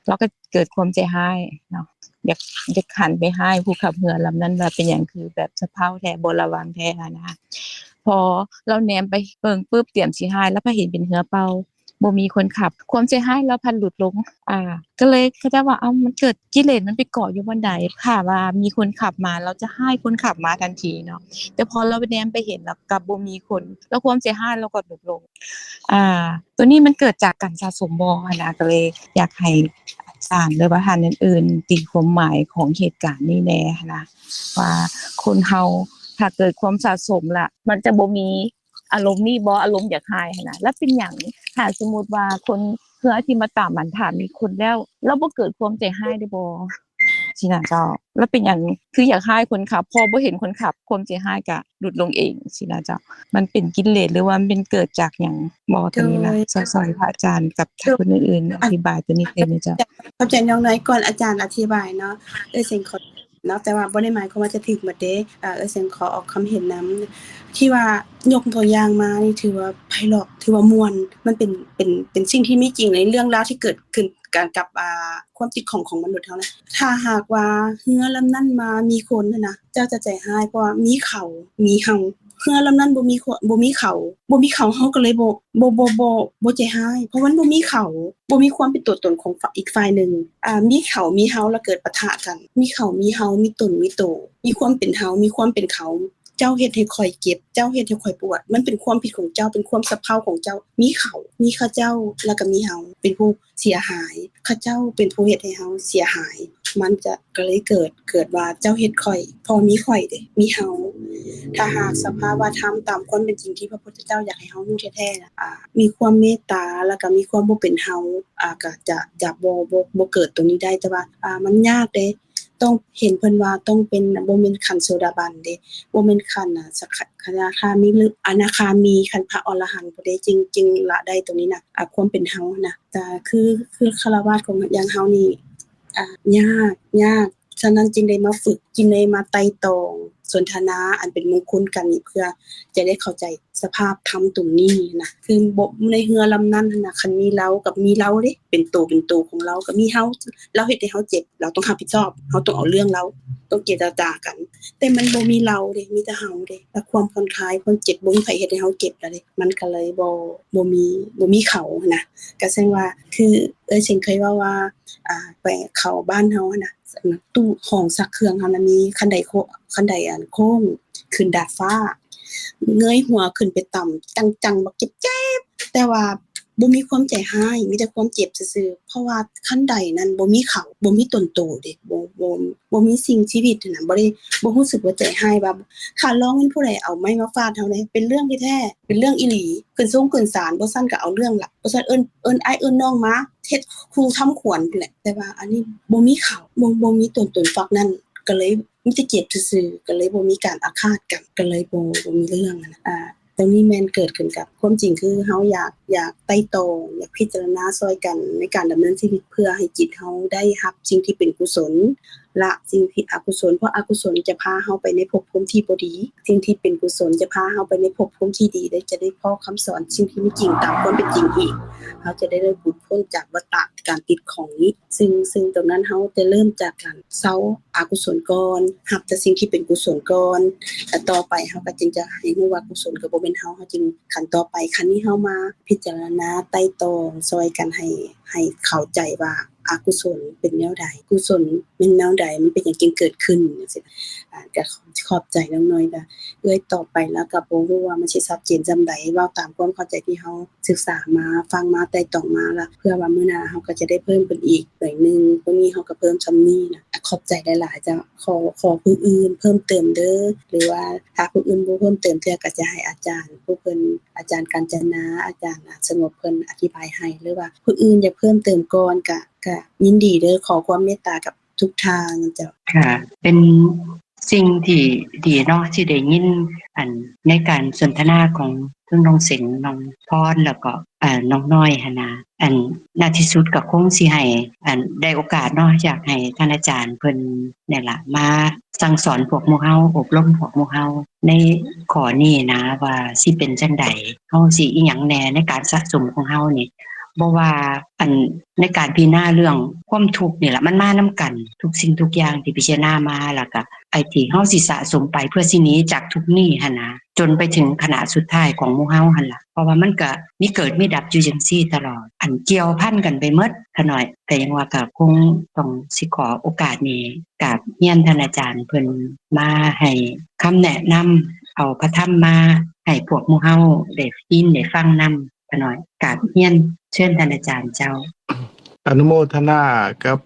เราก็เกิดความใจร้ายเนาะอยากหันไปให้ผู้ขับเรือลำนั้นว่าเป็นหยังคือแบบสะเพร่าแท้บ่ระวังแท้นะคะพอเราแนมไปเบิ่งปึ๊บเตรียมสิให้แล้วพอเห็นเป็นเรือเปล่า บ่มีคนขับความเสียหายแล้วพัดหลุดลงก็เลยเขาจะว่ามันเกิดกิเลสมันไปเกาะอยู่บนใดค่ะว่ามีคนขับมาเราจะให้คนขับมาทันทีเนาะแต่พอเราไปแนมไปเห็นแล้วกับบ่มีคนแล้วความเสียหายเราก็ลดลงตัวนี้มันเกิดจากการสะสมบ่นะก็เลยอยากให้อาจารย์หรือว่าท่านอื่นๆตีความหมายของเหตุการณ์นี้แน่นะว่าคนเฮาถ้าเกิดความสะสมละมันจะบ่มีอารมณ์นี่บ่อารมณ์อยากหายนะแล้วเป็นหยังถ้าสมมุติว่าคนเพื่อที่มาตามมันถามมีคนแล้วบ่เกิดความใจหายได้บ่สินะเจ้าแล้วเป็นหยังคืออยากหายคนขับพอบ่เห็นคนขับความใจหายก็ลดลงเองสินะเจ้ามันเป็นกิเลสหรือว่ามันเป็นเกิดจากหยังบ่ตรงนี้นะซอยพระอาจารย์กับคนอื่นๆอธิบายตัวนี้ได้มั้ยเจ้าเข้าใจน้องน้อยก่อนอาจารย์อธิบายเนาะสิ่งขอเนาะแต่ว่าบ่ได้หมายความว่าจะถึกหมดเด้เสียงขอออกความเห็นนำที่ว่ายกตัวอย่างมานี่ถือว่าไพเราะถือว่าม่วนมันเป็นสิ่งที่มีจริงในเรื่องราวที่เกิดขึ้นกับความคิดของมนุษย์เฮานะถ้าหากว่าเรือลำนั้นมามีคนนะเจ้าจะใจหายเพราะว่ามีเขามีเฮาเรือลำนั้นบ่มีเขาเฮาก็เลยบ่ใจหายเพราะมันบ่มีเขาบ่มีความเป็นตัวตนของอีกฝ่ายนึงมีเขามีเฮาแล้วเกิดปะทะกันมีเขามีเฮามีตนมีโตมีความเป็นเฮามีความเป็นเขาเจ้าเฮ็ดให้ข่อยเจ็บเจ้าเฮ็ดให้ข่อยปวดมันเป็นความผิดของเจ้าเป็นความสะเพร่าของเจ้ามีเขามีข้าเจ้าแล้วก็มีเฮาเป็นผู้เสียหายข้าเจ้าเป็นผู้เฮ็ดให้เฮาเสียหายมันจะก็เลยเกิดว่าเจ้าเฮ็ดข่อยพอมีข่อยเด้มีเฮาถ้าหากสภาวะธรรมตามความเป็นจริงที่พระพุทธเจ้าอยากให้เฮารู้แท้ๆน่ะมีความเมตตาแล้วก็มีความบ่เป็นเฮาก็จะบ่เกิดตรงนี้ได้แต่ว่ามันยากเด้ต้องเห็นเพิ่นว่าต้องเป็นบ่แม่นขันโสดาบันเด้บ่แม่นขันสักคณาคามีหรืออนาคามีขันพระอรหันต์บ่ได้จริงๆละได้ตรงนี้น่ะความเป็นเฮานะแต่คือฆราวาสของอย่างเฮานี่ยากฉะนั้นจึงได้มาฝึกจึงได้มาไต่ตองสนทนาอันเป็นมงคลกันนี่เพื่อจะได้เข้าใจสภาพธรรมตรงนี้นะคือบ่ในเรือลำนั้นน่ะคันมีเรากับมีเราเด้เป็นตัวของเรากับมีเฮาเราเฮ็ดให้เฮาเจ็บเราต้องรับผิดชอบเฮาต้องเอาเรื่องเราต้องเจรจากันแต่มันบ่มีเราเด้มีแต่เฮาเด้แล้วความผ่อนคลายความเจ็บบ่มีไผเฮ็ดให้เฮาเจ็บแล้วเด้มันก็เลยบ่มีเขานะก็แสดงว่าคือฉันเคยว่าไปเข้าบ้านเฮาน่ะตู้ห้องซักเครื่องเฮาน่ะมีคันไดอันโค้งขึ้นดาดฟ้าเงยหัวขึ้นไปต่ำจังๆบักเจ็บๆแต่ว่าบ่มีความใจหายมีแต่ความเจ็บซื่อๆเพราะว่าคันใดนั้นบ่มีเขาบ่มีต้นโตเด้บ่มีสิ่งชีวิตน่ะบ่รู้สึกว่าใจหายว่าถ้าลองเป็นผู้ใดเอาไม้มาฟาดเฮาเนี่ยเป็นเรื่องที่แท้เป็นเรื่องอีหลีขึ้นศาลบ่ซั่นก็เอาเรื่องล่ะบ่ซั่นเอิ้นอ้ายเอิ้นน้องมาเฮ็ดครูทำขวัญพู้นแหละแต่ว่าอันนี้บ่มีเขาบ่มีต้นตนฝักนั้นก็เลยมีแต่เจ็บซื่อๆก็เลยบ่มีการอาฆาตกันก็เลยบ่มีเรื่องตรงนี้แม่นเกิดขึ้นกับความจริงคือเฮาอยากไต่ตองอยากพิจารณาซอยกันในการดำเนินชีวิตเพื่อให้จิตเฮาได้รับสิ่งที่เป็นกุศลละสิ่งที่อกุศลเพราะอกุศลจะพาเฮาไปในภพภูมิที่บ่ดีสิ่งที่เป็นกุศลจะพาเฮาไปในภพภูมิที่ดีได้จะได้พ้อคำสอนสิ่งที่มีจริงตามความเป็นจริงอีกเฮาจะได้หลุดพ้นจากวัฏฏะการติดของนี้ซึ่งตรงนั้นเฮาจะเริ่มจากการเซาอกุศลก่อนรับแต่สิ่งที่เป็นกุศลก่อนแต่ต่อไปเฮาก็จึงจะให้รู้ว่ากุศลก็บ่แม่นเฮาจึงขั้นต่อไปขั้นนี้เฮามาพิจารณาไต่ตองซอยกันให้เข้าใจว่าอกุศลเป็นแนวใดกุศลเป็นแนวใดมันเป็นหยังจึงเกิดขึ้นจังซี่ก็ขอบใจน้องน้อยก็ต่อไปแล้วก็บ่รู้ว่ามันสิชัดเจนส่ำใดเว้าตามความเข้าใจที่เฮาศึกษามาฟังมาไต่ตองมาล่ะเพื่อว่ามื้อหน้าเฮาก็จะได้เพิ่มขึ้นอีกหน่อยนึงพวกนี้เฮาก็เพิ่มส่ำนี้นะขอบใจหลายๆจ้ะขอผู้อื่นเพิ่มเติมเด้อหรือว่าถ้าผู้อื่นบ่เพิ่มเติมเทื่อก็จะให้อาจารย์ผู้เพิ่นอาจารย์กาญจนาอาจารย์สงบเพิ่นอธิบายให้หรือว่าผู้อื่นอยากเพิ่มเติมก่อนก็ยินดีเด้อขอความเมตตากับทุกทางเจ้าค่ะเป็นสิ่งที่ดีเนาะที่ได้ยินในการสนทนาของทั้งน้องเสงน้องพรแล้วก็น้องน้อยหั้นนะณที่สุดก็คงสิให้ได้โอกาสเนาะอยากให้ท่านอาจารย์เพิ่นเนี่ยล่ะมาสั่งสอนพวกหมู่เฮาอบรมพวกหมู่เฮาในข้อนี้นะว่าสิเป็นจังได๋เฮาสิอีหยังแหน่ในการสะสมของเฮานี่ บ่ว่าอันในการพิจารณาเรื่องความทุกข์นี่ล่ะมันมานำกันทุกสิ่งทุกอย่างที่พิจารณามาแล้วก็ไอ้ที่เฮาสิสะสมไปเพื่อสิหนีจากทุกข์นี้หั่นนะจนไปถึงขณะสุดท้ายของหมู่เฮาหั่นล่ะเพราะว่ามันก็มีเกิดมีดับอยู่จังซี่ตลอดอันเกี่ยวพันกันไปหมดขะหน่อยก็ยังว่าก็คงต้องสิขอโอกาสนี้กับเรียนท่านอาจารย์เพิ่นมาให้คำแนะนำเอาพระธรรมมาให้พวกหมู่เฮาได้ยินได้ฟังนำขะหน่อยกราบเรียนเชิญท่านอาจารย์เจ้า อนุโมทนากับ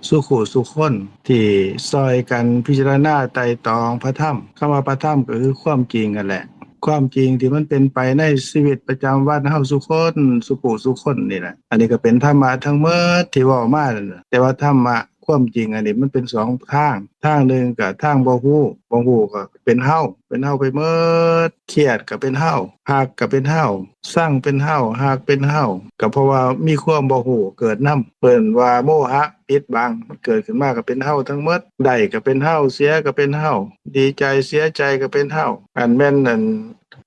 สุขุสุคนที่ซอยกันพิจารณาไตร่ตรองพระธรรมคำว่าพระธรรมก็คือความจริงกันแหละความจริงที่มันเป็นไปในชีวิตประจำวันเฮาสุคนสุขุสุคนนี่แหละอันนี้ก็เป็นธรรมะทั้งหมดที่เว้ามานั่นน่ะแต่ว่าธรรมะความจริงอันนี้มันเป็นสองทางหนึ่งก็ทางบ่ฮู้ก็เป็นเฮาไปหมดเครียดก็เป็นเฮาฮักก็เป็นเฮาสั่งเป็นเฮาฮักเป็นเฮาก็เพราะว่ามีความบ่ฮู้เกิดนำเพิ่นว่าโมหะปิดบังมันเกิดขึ้นมาก็เป็นเฮาทั้งหมดได้ก็เป็นเฮาเสียก็เป็นเฮาดีใจเสียใจก็เป็นเฮาอันแม่นนั่น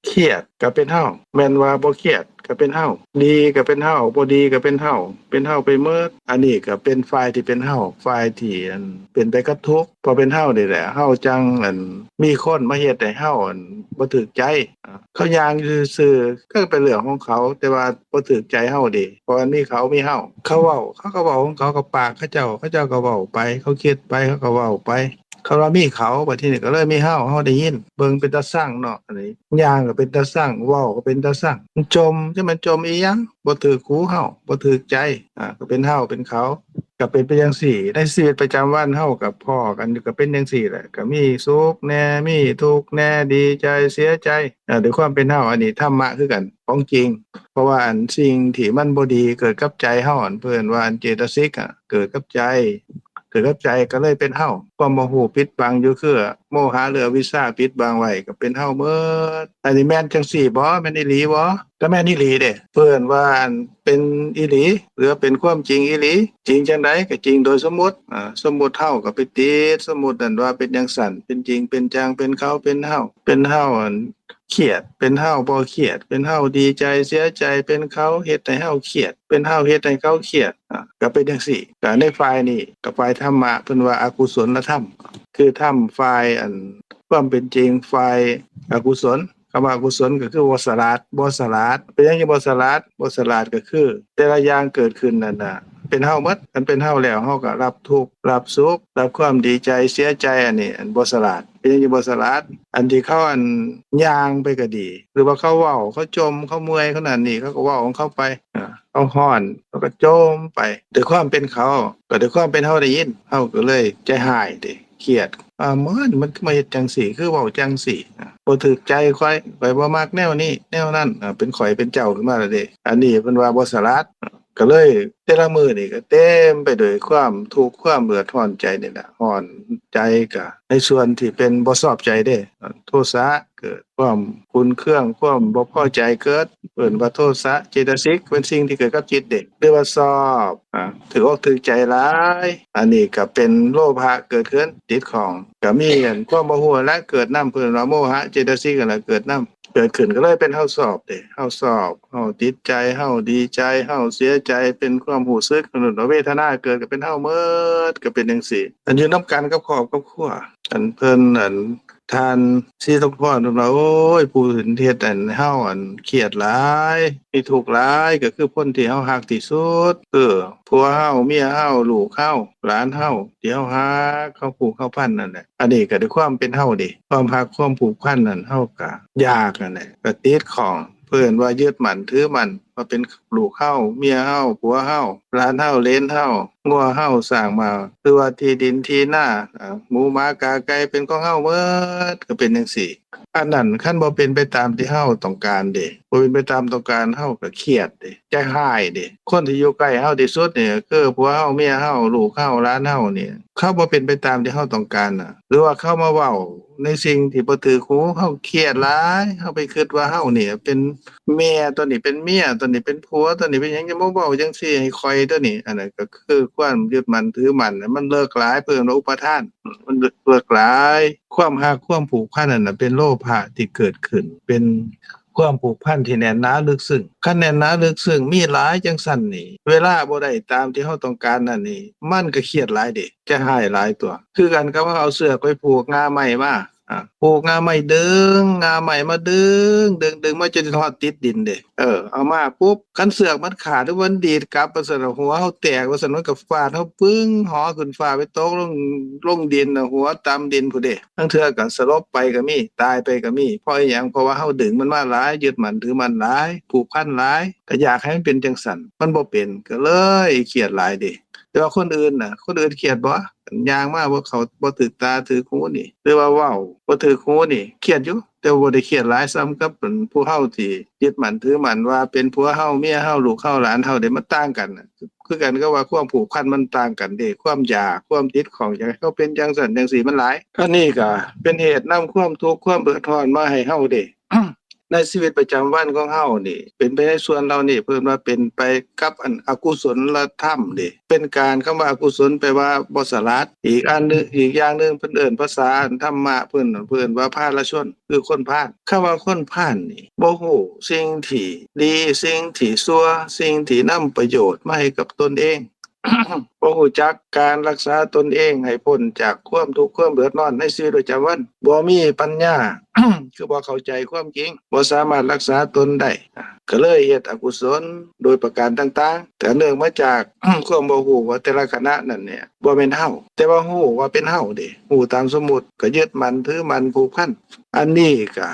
เครียดก็เป็นเฮาแม่นว่าบ่เครียดก็เป็นเฮาดีก็เป็นเฮาบ่ดีก็เป็นเฮาไปหมดอันนี้ก็เป็นฝ่ายที่เป็นเฮาฝ่ายที่เป็นไปกับทุกข์พอเป็นเฮานี่แหละเฮาจังมีคนมาเฮ็ดให้เฮาบ่ถูกใจเขาย่างซื่อๆก็เป็นเรื่องของเขาแต่ว่าบ่ถูกใจเฮาดิเพราะอันนี้เขามีเฮาเขาก็เว้าของเขากับปากเขาเจ้าก็เว้าไปเขาคิดไปเขาก็เว้าไป เขาว่ามีเขาบัดทีนี้ก็เลยมีเฮาได้ยินเบิ่งเป็นตาซังเนาะอันนี้ย่างก็เป็นตาซังเว้าก็เป็นตาซังมันจมจังมันจมอีหยังบ่ถูกหูเฮาบ่ถูกใจก็เป็นเฮาเป็นเขาก็เป็นไปจังซี่ในชีวิตประจำวันเฮากับพ้อกันก็เป็นจังซี่แหละก็มีสุขแหน่มีทุกข์แหน่ดีใจเสียใจด้วยความเป็นเฮาอันนี้ธรรมะคือกันของจริงเพราะว่าอันสิ่งที่มันบ่ดีเกิดกับใจเฮาเพิ่นว่าอันเจตสิกเกิดกับใจก็เลยเป็นเฮาความโมโหปิดบังอยู่คือโมหะหรืออวิชชาปิดบังไว้ก็เป็นเฮาเบิดอันนี้แม่นจังซี่บ่แม่นอีหลีบ่ก็แม่นอีหลีเด้เพิ่นว่าอันเป็นอีหลีหรือเป็นความจริงอีหลีจริงจังไดก็จริงโดยสมมุติสมมุติเฮาก็ไปติดสมมุตินั่นว่าเป็นจังซั่นเป็นจริงเป็นจังเป็นเขาเป็นเฮาอันเครียดเป็นเฮาบ่เครียดเป็นเฮาดีใจเสียใจเป็นเขาเฮ็ดให้เฮาเครียดเป็นเฮาเฮ็ดให้เขาเครียดก็เป็นจังซี่ก็ในฝ่ายนี้ก็ฝ่ายธรรมะเพิ่นว่าอกุศลธรรมคือธรรมฝ่ายความเป็นจริงฝ่ายอกุศลคำว่าอกุศลก็คือบ่สลาดเป็นหยังบ่สลาดก็คือแต่ละอย่างเกิดขึ้นนั่นน่ะเป็นเฮาหมดอันเป็นเฮาแล้วเฮาก็รับทุกข์รับสุขรับความดีใจเสียใจอันนี้อันบ่สลาดเป็นหยังบ่สลาดอันที่เขาย่างไปก็ดีหรือว่าเขาเว้าเขาจมเขาเมื่อยเขานั่นนี่เขาก็เว้าของเขาไปเขาฮ้อนเขาก็จมไปด้วยความเป็นเขาก็ด้วยความเป็นเฮาได้ยินเฮาก็เลยใจหายเด้เครียดมันคือมาเฮ็ดจังซี่คือเว้าจังซี่บ่ถูกใจข้อยบ่มักแนวนี้แนวนั้นเป็นข้อยเป็นเจ้าขึ้นมาแล้วเด้อันนี้เพิ่นว่าบ่สลาดก็เลยแต่ละมื้อนี่ก็เต็มไปด้วยความทุกข์ความเดือดร้อนใจนี่แหละร้อนใจก็ในส่วนที่เป็นบ่ชอบใจเด้โทสะเกิดความขุ่นเคืองความบ่พอใจเกิดเอิ้นว่าโทสะเจตสิกเป็นสิ่งที่เกิดกับจิตเด็กหรือว่าชอบถูกอกถูกใจหลายอันนี้ก็เป็นโลภะเกิดขึ้นติดของก็มีความบ่ฮู้และเกิดนำเพิ่นว่าโมหะเจตสิกนั่นแหละเกิดนำเกิดขึ้นก็เลยเป็นเฮาชอบเด้เฮาชอบเฮาติดใจเฮาดีใจเฮาเสียใจเป็นความรู้สึกเวทนาเกิดก็เป็นเฮาหมดก็เป็นจังซี่อันอยู่นำกันกับครอบกับครัวอันเพิ่นท่านศรีสมพรเพิ่นว่าโอ้ยผู้เฮ็ดเฮาเครียดหลายมีทุกข์หลายก็คือคนที่เฮารักที่สุดผัวเฮาเมียเฮาลูกเฮาหลานเฮาที่เฮารักเขาผูกเขาพันนั่นแหละอันนี้ก็ด้วยความเป็นเฮาเด้ความรักความผูกพันนั่นเฮาก็อยากนั่นแหละก็ติดของเพิ่นว่ายึดมั่นถือมั่นว่าเป็นลูกเฮาเมียเฮาผัวเฮาหลานเฮาเหลนเฮางัวเฮาสร้างมาหรือว่าที่ดินที่นาหมูหมากาไก่เป็นของเฮาหมดก็เป็นจังซี่อันนั้นคันบ่เป็นไปตามที่เฮาต้องการเด้บ่เป็นไปตามต้องการเฮาก็เครียดเด้ใจหายเด้คนที่อยู่ใกล้เฮาที่สุดนี่ก็คือผัวเฮาเมียเฮาลูกเฮาหลานเฮานี่เขาบ่เป็นไปตามที่เฮาต้องการน่ะหรือว่าเขามาเว้าในสิ่งที่บ่ถูกหูเฮาเครียดหลายเฮาไปคิดว่าเฮานี่เป็นแม่ตัวนี้เป็นเมียตัวนี้เป็นผัวตัวนี้เป็นหยังจะมาเว้าจังซี่ให้ข้อยตัวนี้อันนั้นก็คือความยึดมั่นถือมั่นมันเลิกหลายเพิ่นว่าอุปทานมันเลิกหลายความรักความผูกพันนั่นน่ะเป็นโลภะที่เกิดขึ้นเป็น ความผูกพันที่แน่นหนาลึกซึ้งคันแน่นหนาลึกซึ้งมีหลายจังซั่นนี่เวลาบ่ได้ตามที่เฮาต้องการนั่นนี่มันก็เครียดหลายเดะจะหายหลายตัวคือกันกับว่าเอาเสือกไปผูกงาไม้มาผูกงาไม้งาไม้มาดึงมาจนฮอดติดดินเด้เอามาปุ๊บคันเสือกมันขาดหรือมันดีดกลับว่าซั่นหัวเฮาแตกว่าซั่นมันก็ฟาดเฮาปึ้งหอขึ้นฟ้าไปตกลงดินหัวตำดินพู้นเด้ทั้งเทื่อก็สลบไปก็มีตายไปก็มีเพราะอีหยังเพราะว่าเฮาดึงมันมาหลายยึดมั่นถือมันหลายผูกพันหลายก็อยากให้มันเป็นจังซั่นมันบ่เป็นก็เลยเครียดหลายเด้แต่ว่าคนอื่นเครียดบ่ย่างมาบ่เขาบ่ถึกตาถึกหูนี่หรือว่าเว้าบ่ถึกหูนี่เครียดอยู่แต่บ่ได้เครียดหลายส่ำกับผู้เฮาที่ยึดมั่นถือมั่นว่าเป็นผัวเฮาเมียเฮาลูกเฮาหลานเฮาเด้มันต่างกันคือกันก็ว่าความผูกพันมันต่างกันเด้ความอยากความติดของอยากให้เขาเป็นจังซั่นจังซี่มันหลายอันนี้ก็เป็นเหตุนำความทุกข์ความเดือดร้อนมาให้เฮาเด้ ในชีวิตประจำวันของเฮานี่เป็นไปในส่วนเรานี่เพิ่นว่าเป็นไปกับอกุศลธรรมนี่เป็นการคำว่าอกุศลแปลว่าบ่สลาดอีกอันนึงอีกอย่างนึงเพิ่นเอิ้นภาษาธรรมะเพิ่นว่าพาลชนคือคนพาลคำว่าคนพาลนี่บ่ฮู้สิ่งที่ดีสิ่งที่ชั่วสิ่งที่นำประโยชน์มาให้กับตนเอง บ่รู้จักการรักษาตนเองให้พ้นจากความทุกข์ความเดือดร้อนในชีวิตประจำวันบ่มีปัญญา คือบ่เข้าใจความจริงบ่สามารถรักษาตนได้ก็เลยเฮ็ดอกุศลโดยประการต่างๆแต่เนื่องมาจาก ความบ่ฮู้ว่าแต่ละขณะนั้นเนี่ยบ่แม่นเฮาแต่ว่าฮู้ว่าเป็นเฮาเด้ฮู้ตามสมมุติก็ยึดมั่นถือมั่นผูกพันอันนี้ก็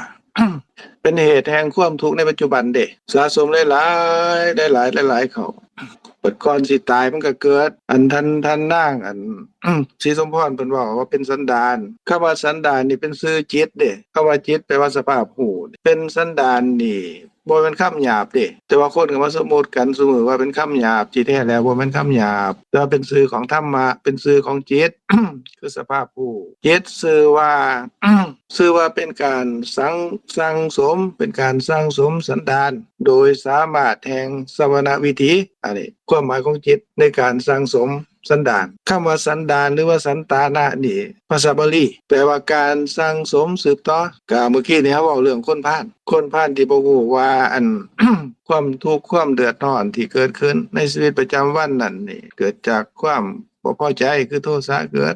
เป็นเหตุแห่งความทุกข์ในปัจจุบันเด้สะสมหลายๆเข้าเปิดก่อนสิตายมันก็เกิดอันท่านนางอัน ศรีสมพรเพิ่นเว้าว่าเป็นสันดานคำว่าสันดานนี่เป็นชื่อจิตเด้คำว่าจิตแปลว่าสภาพหูเป็นสันดานนี่บ่แม่นคำหยาบเด้แต่ว่าคนก็มาสมมุติกันเสมอว่าเป็นคำหยาบที่แท้แล้วบ่แม่นคำหยาบแต่ว่าเป็นชื่อของธรรมะเป็นชื่อของจิต คือสภาพผู้จิตชื่อว่า ชื่อว่าเป็นการสั่งสมเป็นการสั่งสมสันดานโดยสามารถแห่งสวนวิธีอันนี้ความหมายของจิตในการสั่งสมสันดานคำว่าสันดานหรือว่าสันตานะนี่ภาษาบาลีแปลว่าการสั่งสมสืบต่อกเมื่อกี้นี่เฮาเว้าเรื่องคนพาลที่บ่ฮู้ว่าอัน ความทุกข์ความเดือดร้อนที่เกิดขึ้นในชีวิตประจำวันนั่นนี่เกิดจากความบ่พอใจคือโทสะเกิด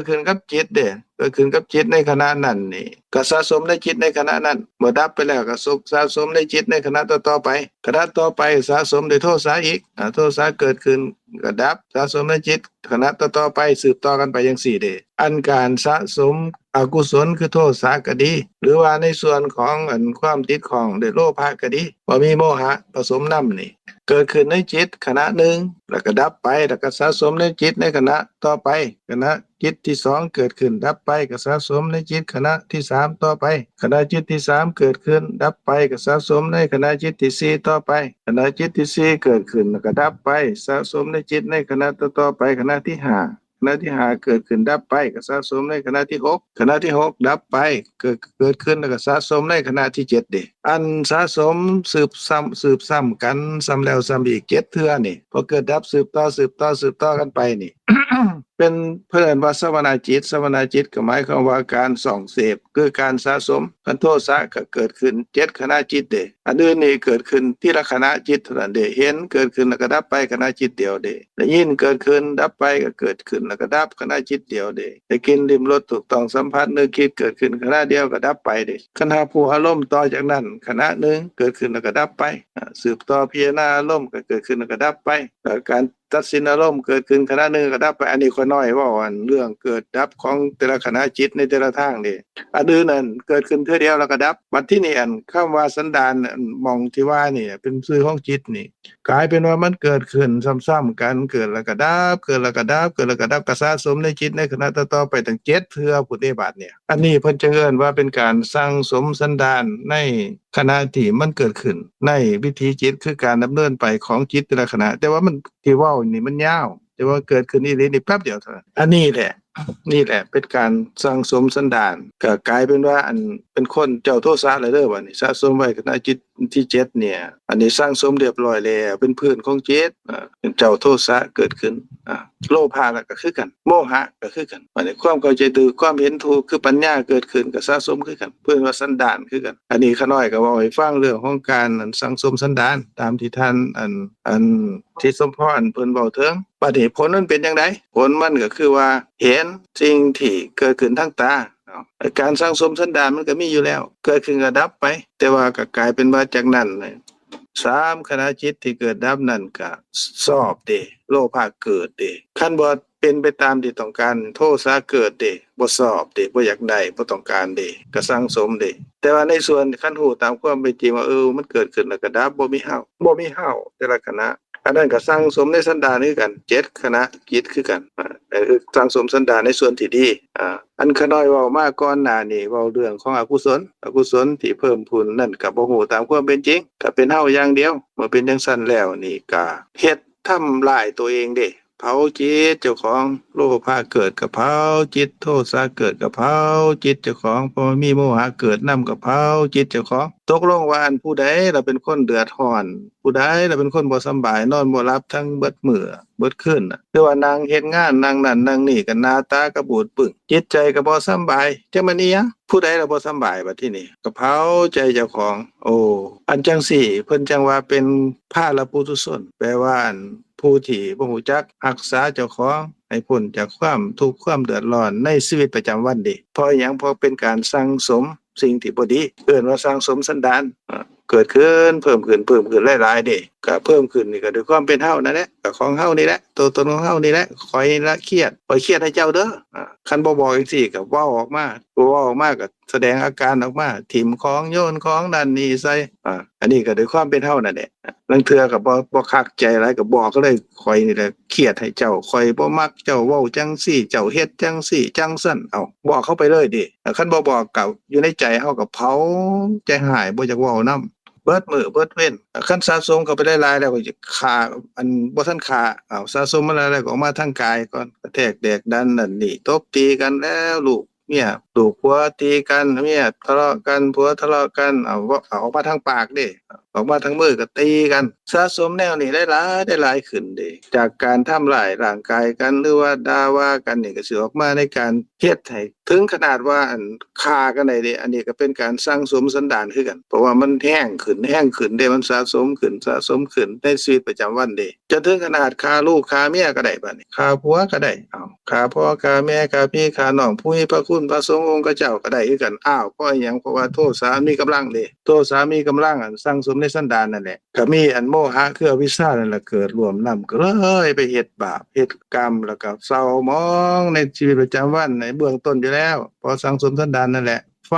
ขึ้นกับจิตเด้เกิดขึ้นกับจิตในขณะนั้นนี่ก็สะสมในจิตในขณะนั้นเมื่อดับไปแล้วก็สะสมในจิตในขณะต่อๆไปขณะต่อไปสะสมด้วยโทสะอีกโทสะเกิดขึ้นก็ดับสะสมในจิตขณะต่อๆไปสืบต่อกันไปจังซี่เด้อันการสะสมอกุศลคือโทสะก็ดีหรือว่าในส่วนของอันความติดของด้วยโลภะก็ดีบ่มีโมหะผสมนำนี่เกิดขึ้นในจิตขณะหนึ่งแล้วก็ดับไปแล้วก็สะสมในจิตในขณะต่อไปขณะจิตที่2เกิดขึ้นดับไปก็สะสมในจิตขณะที่3ต่อไปขณะจิตที่3เกิดขึ้นดับไปก็สะสมในขณะจิตที่4ต่อไปขณะจิตที่4เกิดขึ้นแล้วก็ดับไปสะสมในจิตในขณะต่อๆไปขณะที่5ขณะที่5เกิดขึ้นดับไปก็สะสมในขณะที่6ขณะที่6ดับไปเกิดขึ้นแล้วก็สะสมในขณะที่7เด้อันสะสมสืบซ้ำกันซ้ำแล้วซ้ำอีก7เทื่อนี่พอเกิดดับสืบต่อกันไปนี่ เป็นเพิ่นว่าสวนาจิตก็หมายความว่าการส่องเสพคือการสะสมคันโทสะก็เกิดขึ้น7ขณะจิตเด้อันอื่นนี่เกิดขึ้นทีละขณะจิตเท่านั้นเด้เห็นเกิดขึ้นแล้วก็ดับไปขณะจิตเดียวเด้ได้ยินเกิดขึ้นดับไปก็เกิดขึ้นแล้วก็ดับขณะจิตเดียวเด้ได้กินลิ้มรสถูกต้องสัมผัสนึกคิดเกิดขึ้นขณะเดียวก็ดับไปเด้คันหาผู้อารมณ์ต่อจากนั้นขณะหนึ่งเกิดขึ้นแล้วก็ดับไปสืบต่อพิจารณาอารมณ์ก็เกิดขึ้นแล้วก็ดับไปการตัดสินอารมณ์เกิดขึ้นขณะหนึ่งก็ดับไปอันนี้ค่อยน้อยว่าเรื่องเกิดดับของแต่ละขณะจิตในแต่ละทางนี่อันอื่นนั่นเกิดขึ้นเทื่อเดียวแล้วก็ดับบัดที่นี่อันคำว่าสันดานมองที่ว่านี่เป็นชื่อของจิตนี่กลายเป็นว่ามันเกิดขึ้นซ้ำๆกันเกิดแล้วก็ดับเกิดแล้วก็ดับเกิดแล้วก็ดับก็สะสมในจิตในขณะต่อๆไปตั้ง7เทื่อพุทธิบาทเนี่ยอันนี้เพิ่นจะเอิ้นว่าเป็นการสั่งสมสันดานในขณะที่มันเกิดขึ้นในวิถีจิตคือการดำเนินไปของจิตแต่ละขณะแต่ว่ามันที่เว้านี่มันยาวแต่ว่าเกิดขึ้นอีหลีนี่แป๊บเดียวเท่านั้นอันนี้แหละเป็นการสั่งสมสันดานก็กลายเป็นว่าอันเป็นคนเจ้าโทสะเลยเด้อบัดนี้สะสมไว้ขณะจิต ที่เจ็ดเนี่ยอันนี้สร้างสมเรียบร้อยแล้วเป็นพื้นของจิตเป็นเจ้าโทสะเกิดขึ้นโลภะก็คือกันโมหะก็คือกันอันนี้ความเข้าใจถูกความเห็นถูกคือปัญญาเกิดขึ้นก็สะสมคือกันเพิ่นว่าสันดานคือกันอันนี้ข้าน้อยก็เว้าให้ฟังเรื่องของการสังสมสันดานตามที่ท่านอันที่สมพรเพิ่นเว้าถึงบัดนี้ผลมันเป็นจังไดผลมันก็คือว่าเห็นสิ่งที่เกิดขึ้นทางตาการสร้างสมสันดานมันก็มีอยู่แล้วเกิดขึ้นก็ดับไปแต่ว่าก็กลายเป็นว่าจากนั้นเลย3ขณะจิตที่เกิดดับนั่นก็สอบเดโลภะเกิดเดคันบ่เป็นไปตามที่ต้องการโทสะเกิดเดบ่สอบเดบ่อยากได้บ่ต้องการเดก็สร้างสมเดแต่ว่าในส่วนคันฮู้ตามความเป็นจริงว่ามันเกิดขึ้นแล้วก็ดับบ่มีเฮาแต่ละขณะอันนั้นก็สร้างสมในสันดานคือกัน7ขณะจิตคือกันคือสร้างสมสันดานในส่วนที่ดีอันขน้อยเว้ามาก่อนหน้านี้เว้าเรื่องของอกุศลที่เพิ่มพูนนั่นก็บ่ฮู้ตามความเป็นจริงก็เป็นเฮาอย่างเดียวเมื่อเป็นจังซั่นแล้วนี่ก็เฮ็ดทำลายตัวเองเด้เผาจิตเจ้าของโลภะเกิดก็เผาจิตโทสะเกิดก็เผาจิตเจ้าของพอมีโมหะเกิดนำก็เผาจิตเจ้าของตกลงว่าอันผู้ใดล่ะเป็นคนเดือดร้อนผู้ใดล่ะเป็นคนบ่สำบายนอนบ่หลับทั้งเบิดมื้อเบิดคืนน่ะคือว่านางเฮ็ดงานนางนั่นนางนี่ก็หน้าตาก็บูดบึ้งจิตใจก็บ่สำบายจังมันอีหยังผู้ใดล่ะบ่สำบายบัดทีนี้ก็เผาใจเจ้าของอันจังสี่เพิ่นจังว่าเป็นพาลปุถุชนแปลว่าผู้ที่บ่รู้จักรักษาเจ้าของให้พ้นจากความทุกข์ความเดือดร้อนในชีวิตประจำวันเด้เพราะหยังเพราะเป็นการสั่งสมสิ่งที่บ่ดีเอิ้นว่าสั่งสมสันดานเกิดขึ้นเพิ่มขึ้นหลายๆเด้ก็เพิ่มขึ้นนี่ก็ด้วยความเป็นเฮานั่นแหละก็ของเฮานี่แหละตัวตนของเฮานี่แหละคอยละเครียดให้เจ้าเด้อคันบ่บอกจังซี่ก็เว้าออกมาก็แสดงอาการออกมาถิ่มของโยนของนั่นนี่ใส่อันนี้ก็ด้วยความเป็นเฮานั่นแหละลางเทื่อก็บ่คักใจหลายก็บอกก็เลยคอยนี่แหละเครียดให้เจ้าคอยบ่มักเจ้าเว้าจังซี่เจ้าเฮ็ดจังซี่จังซั่นบอกเข้าไปเลยดิคันบ่บอกก็อยู่ในใจเฮาก็เผาใจหายบ่อยากเว้านำเบิดมื้อเบิดเว้นคันสะสมเข้าไปหลายๆแล้วก็จะฆ่าอันบ่ทันฆ่าสะสมมาหลายๆก็ออกมาทางกายก่อนกระแทกแดกดันนั่นนี่ตบตีกันแล้วลูกเมียผัวตีกันเมียทะเลาะกันผัวทะเลาะกันเอาออกมาทางปากเด้ออกมาทางมือก็ตีกันสะสมแนวนี้ได้หลายขึ้นเด้จากการทำร้ายร่างกายกันหรือว่าด่าว่ากันนี่ก็สิออกมาในการเฮ็ดให้ถึงขนาดว่าฆ่ากันได้เด้อันนี้ก็เป็นการสั่งสมสันดานคือกันเพราะว่ามันแห้งขึ้นเด้มันสะสมขึ้นในชีวิตประจำวันเด้จนถึงขนาดฆ่าลูกฆ่าเมียก็ได้บัดนี้ฆ่าผัวก็ได้ฆ่าพ่อฆ่าแม่ฆ่าพี่ฆ่าน้องผู้มีพระคุณพระสงฆ์องค์เจ้าก็ได้คือกันเพราะหยังเพราะว่าโทสะมีกำลังเด้โทสะมีกำลังสั่งสมในสันดานนั่นแหละก็มีโมหะคืออวิชชานั่นแหละเกิดร่วมนำก็เลยไปเฮ็ดบาปเฮ็ดกรรมแล้วก็เศร้าหมองในชีวิตประจำวันในเบื้องต้นอยู่แล้วพอสั่งสมสันดานนั่นแหละไฟ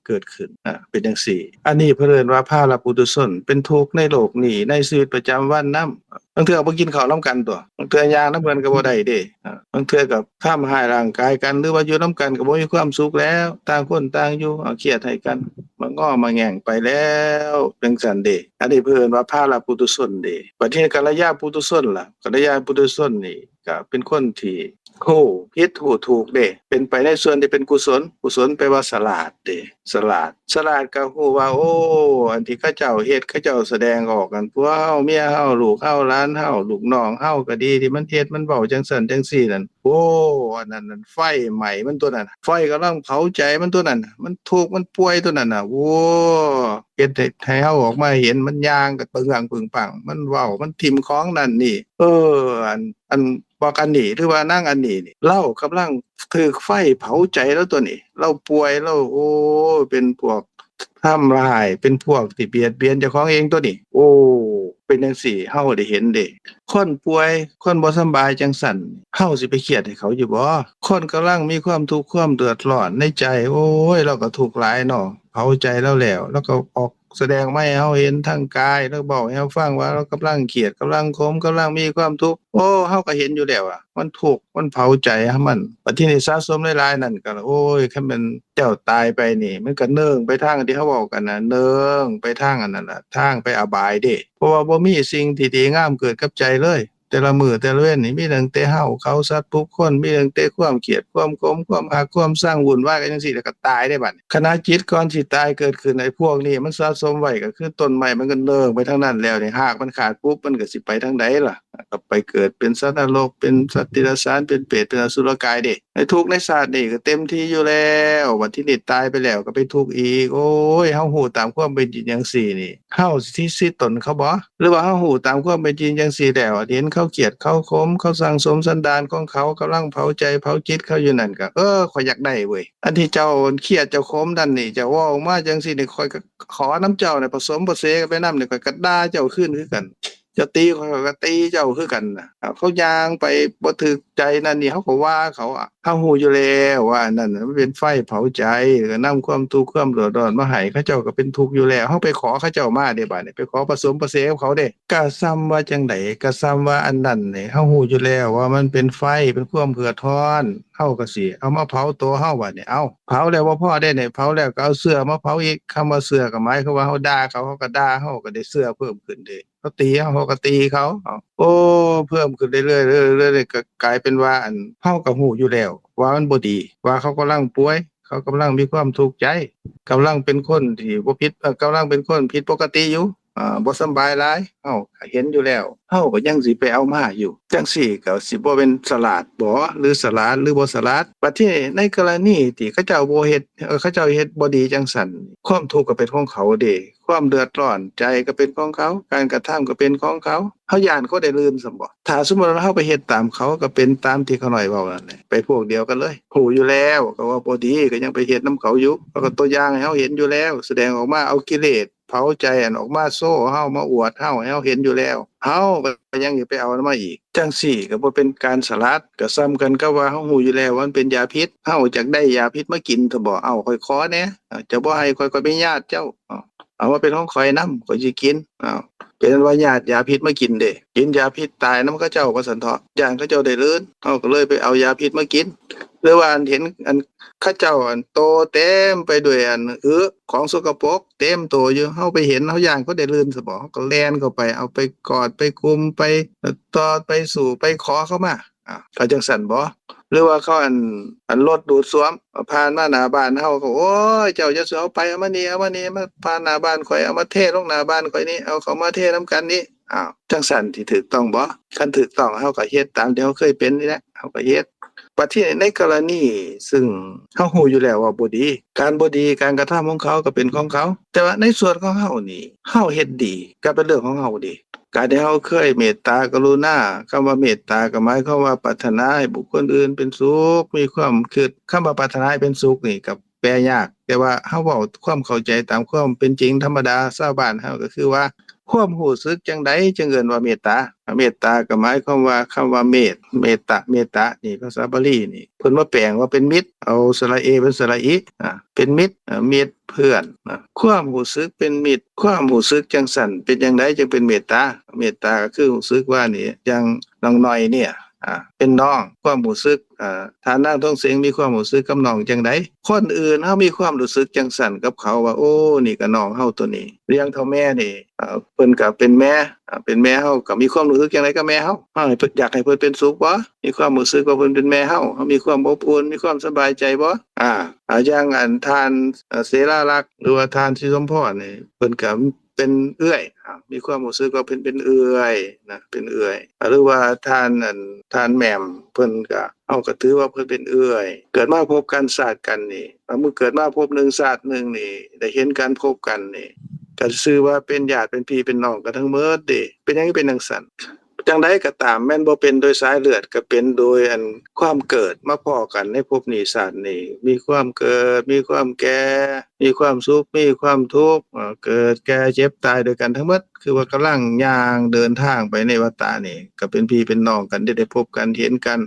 เกิดขึ้นเป็นจังซี่อันนี้เพิ่นว่าพาลปุถุชนเป็นทุกข์ในโลกนี้ในชีวิตประจำวันนำบางเทื่อบ่กินข้าวนำกันตัวบางเทื่อย่างนำกันก็บ่ได้เด้บางเทื่อก็ทำร้ายร่างกายกันหรือว่าอยู่นำกันก็บ่มีความสุขแล้วต่างคนต่างอยู่เครียดให้กันมาง้อมาแง่งไปแล้วจังซั่นเด้อันนี้เพิ่นว่าพาลปุถุชนเด้บัดนี้กัลยาณปุถุชนล่ะกัลยาณปุถุชนนี่ก็เป็นคนที่ฮู้ผิดฮู้ถูกเด้เป็นไปในส่วนที่เป็นกุศลแปลว่าฉลาดเด้ฉลาดก็ฮู้ว่าอันที่เขาเจ้าเฮ็ดเขาเจ้าแสดงออกกันผัวเฮาเมียเฮาลูกเฮาหลานเฮาลูกน้องเฮาก็ดีที่มันเฮ็ดมันเว้าจังซั่นจังซี่นั่นอันนั้นไฟไหม้มันตัวนั้นไฟกำลังเผาใจมันตัวนั้นมันทุกข์มันป่วยตัวนั้นน่ะเฮ็ดให้เฮาออกมาเห็นมันย่างก็ปึงปึงปังมันเว้ามันทิ่มของนั่นนี่อันบอกอันนี้หรือว่านางอันนี้นี่เรากำลังถูกไฟเผาใจแล้วตัวนี้เราป่วยเราเป็นพวกทำร้ายเป็นพวกที่เบียดเบียนเจ้าของเองตัวนี้เป็นจังซี่เฮาได้เห็นเด้คนป่วยคนบ่สำบายจังซั่นเฮาสิไปเครียดให้เขาอยู่บ่คนกำลังมีความทุกข์ความเดือดร้อนในใจเราก็ทุกข์หลายเนาะเผาใจแล้วก็ออกแสดงมาให้เฮาเห็นทางกายแล้วบอกให้เฮาฟังว่าเรากำลังเครียดกำลังขมกำลังมีความทุกข์เฮาก็เห็นอยู่แล้วมันทุกข์มันเผาใจมันบัดทีนี้สะสมหลายๆนั่นก็คันแม่นเจ้าตายไปนี่มันก็เนิ่งไปทางที่เขาเว้ากันน่ะเนิ่งไปทางอันนั้นน่ะทางไปอบายเด้เพราะว่าบ่มีสิ่งที่ดีงามเกิดกับใจเลย แต่ละมื้อแต่ละเว้นนี่มีตั้งแต่เฮาเขาสัตว์ทุกคนมีตั้งแต่ความเครียดความขมความหักความสร้างวุ่นวายกันจังซี่แล้วก็ตายได้บัดนี้ขณะจิตก่อนสิตายเกิดขึ้นไอ้พวกนี้มันสะสมไว้ก็คือต้นไม้มันก็เนิ่งไปทางนั้นแล้วนี่หากมันขาดปุ๊บมันก็สิไปทางใดล่ะก็ไปเกิดเป็นสัตว์นรกเป็นสัตว์เดรัจฉานเป็นเปรตเป็นอสุรกายเด้ไอ้ทุกข์ในชาตินี่ก็เต็มที่อยู่แล้ววันที่นี่ตายไปแล้วก็ไปทุกข์อีกโอ้ยเฮาฮู้ตามความเป็นจริงจังซี่นี่เฮาสิสิตนเขาบ่หรือว่าเฮาฮู้ตามความเป็นจริงจังซี่แล้วเห็นเขาเกลียดเขาขมเขาสั่งสมสันดานของเขากำลังเผาใจเผาจิตเขาอยู่นั่นก็ข้อยอยากได้เว้ยอันที่เจ้าเครียดเจ้าขมนั่นนี่เจ้าเว้าออกมาจังซี่นี่ข้อยก็ขอน้ำเจ้านี่ผสมผสานกันไปนำนี่ข้อยก็ด่าเจ้าคืนคือกันเจ้าตีข้อยก็ตีเจ้าคือกันน่ะเขาย่างไปบ่ถูกใจนั่นนี่เขาก็ว่าเขาอะเฮาฮู้อยู่แล้วว่าอันนั้นน่ะมันเป็นไฟเผาใจก็นำความทุกข์ความเดือดร้อนมาให้เขาเจ้าก็เป็นทุกข์อยู่แล้วเฮาไปขอเขาเจ้ามาเด้บัดนี้ไปขอผสมผสานกับเขาเด้ก็ซ้ำว่าจังไดก็ซ้ำว่าอันนั้นนี่เฮาฮู้อยู่แล้วว่ามันเป็นไฟเป็นความเดือดร้อนเฮาก็สิเอามาเผาตัวเฮาบัดนี้เผาแล้วบ่พอเด้นี่เผาแล้วก็เอาเสื้อมาเผาอีกคำว่าเสื้อก็หมายความว่าเฮาด่าเขาก็ด่าเฮาก็ได้เสื้อเพิ่มขึ้นเด้เขาตีเฮาก็ตีเขาโอ้เพิ่มขึ้นเรื่อยๆเรื่อยๆก็กลายเป็นว่าอันเฮาก็ฮู้อยู่แล้วว่ามันบ่ดีว่าเขากำลังป่วยเขากำลังมีความทุกข์ใจกำลังเป็นคนที่บ่ผิดกำลังเป็นคนผิดปกติอยู่บ่สำบายหลายเฮาก็เห็นอยู่แล้วเฮาก็ยังสิไปเอามาอยู่จังซี่ก็สิบ่เป็นสลาดบ่หรือสลาดหรือบ่สลาดบัดที่ในกรณีที่เขาเจ้าบ่เฮ็ดเขาเจ้าเฮ็ดบ่ดีจังซั่นความทุกข์ก็เป็นของเขาเด้ความเดือดร้อนใจก็เป็นของเขาการกระทำก็เป็นของเขาเฮาย้านเขาได้ลืมซั้นบ่ถ้าสมมุติว่าเฮาไปเฮ็ดตามเขาก็เป็นตามที่เขาน้อยเว้านั่นแหละไปพวกเดียวกันเลยรู้อยู่แล้วก็ว่าบ่ดีก็ยังไปเฮ็ดนำเขาอยู่เขาก็ตัวอย่างให้เฮาเห็นอยู่แล้วแสดงออกมาเอากิเลสเผาใจอันออกมาโซ่เฮามาอวดเฮาให้เฮาเห็นอยู่แล้วเฮาก็ยังสิไปเอามาอีกจังซี่ก็บ่เป็นการสลัดก็ซ้ำกันกับว่าเฮารู้อยู่แล้วว่ามันเป็นยาพิษเฮาจักได้ยาพิษมากินซะบ่ข้อยขอแหน่จะบ่ให้ข้อยเป็นญาติเจ้าเอามาเป็นของข้อยนำข้อยสิกินเป็นว่าญาติยาพิษมากินเด้กินยาพิษตายนำเขาเจ้าว่าซั่นเถาะย้านเขาเจ้าได้ลื่นเฮาก็เลยไปเอายาพิษมากินหรือว่าอันเห็นอันเขาเจ้าอันโตเต็มไปด้วยอันของสกปรกเต็มโตอยู่เฮาไปเห็นเฮาย้านเขาได้ลื่นซะบ่เฮาก็แล่นเข้าไปเอาไปกอดไปกุมไปตอดไปสู่ไปขอเขามาก็จังซั่นบ่หรือว่าเขาอันรถดูดซ่วมผ่านมาหน้าบ้านเฮาก็โอ๊ยเจ้าอย่าสิเอาไปเอามานี่มาผ่านหน้าบ้านข่อยเอามาเทลงหน้าบ้านข่อยนี่เอาเข้ามาเทนำกันนี่จังซั่นที่ถูกต้องบ่คันถูกต้องเฮาก็เฮ็ดตามที่เฮาเคยเป็นนี่แหละเฮาก็เฮ็ดบัดที่ในกรณีซึ่งเฮารู้อยู่แล้วว่าบ่ดีการบ่ดีการกระทำของเขาก็เป็นของเขาแต่ว่าในส่วนของเฮานี่เฮาเฮ็ดดีก็เป็นเรื่องของเฮาเดะการที่เฮาเคยเมตตากรุณาคำว่าเมตตาก็หมายความว่าปรารถนาให้บุคคลอื่นเป็นสุขมีความคิดคำว่าปรารถนาให้เป็นสุขนี่ก็แปลยากแต่ว่าเฮาเว้าความเข้าใจตามความเป็นจริงธรรมดาชาวบ้านเฮาก็คือว่าความรู้สึกจังใดจึงเอิ้นว่าเมตตาเมตตาก็หมายความว่าคำว่าเมตตานี่ภาษาบาลีนี่เพิ่นมาแปลงว่าเป็นมิตรเอาสระเอเป็นสระอิเป็นมิตรมิตรเพื่อนความรู้สึกเป็นมิตรความรู้สึกจังซั่นเป็นจังไดจึงเป็นเมตตาก็คือรู้สึกว่านี่อย่างน้องน้อยเนี่ยเป็นน้องความรู้สึกถ้านางทองเสียงมีความรู้สึกกับน้องจังไดคนอื่นเฮามีความรู้สึกจังซั่นกับเขาว่าโอ้นี่ก็น้องเฮาตัวนี้เลี้ยงเท่าแม่นี่เพิ่นก็เป็นแม่เฮาก็มีความรู้สึกจังไดกับแม่เฮาเพิ่นอยากให้เพิ่นเป็นสุขบ่มีความรู้สึกว่าเพิ่นเป็นแม่เฮามีความอบอุ่นมีความสบายใจบ่อย่างอันทานเสราลักษณ์หรือว่าทานสิสมพรนี่เพิ่นก็เป็นเอื้อยมีความรู้สึกว่าเพิ่นเป็นเอื้อยนะเป็นเอื้อยหรือว่าทานแหม่มเพิ่นก็เฮาก็ถือว่าเพิ่นเป็นเอื้อยเกิดมาพบกันชาติกันนี่เมื่อเกิดมาพบหนึ่งชาติหนึ่งนี่ได้เห็นการพบกันนี่ก็ชื่อว่าเป็นญาติเป็นพี่เป็นน้องกันทั้งหมดเด้เป็นหยังเป็นจังซั่นจังใดก็ตามแม่นบ่เป็นโดยสายเลือดก็เป็นโดยอันความเกิดมาพ้อกันในภพนี้ชาตินี้มีความเกิดมีความแก่มีความสุขมีความทุกข์เกิดแก่เจ็บตายด้วยกันทั้งหมดคือว่ากำลังย่างเดินทางไปในวัฏฏะนี่ก็เป็นพี่เป็นน้องกันได้พบกันเห็นกัน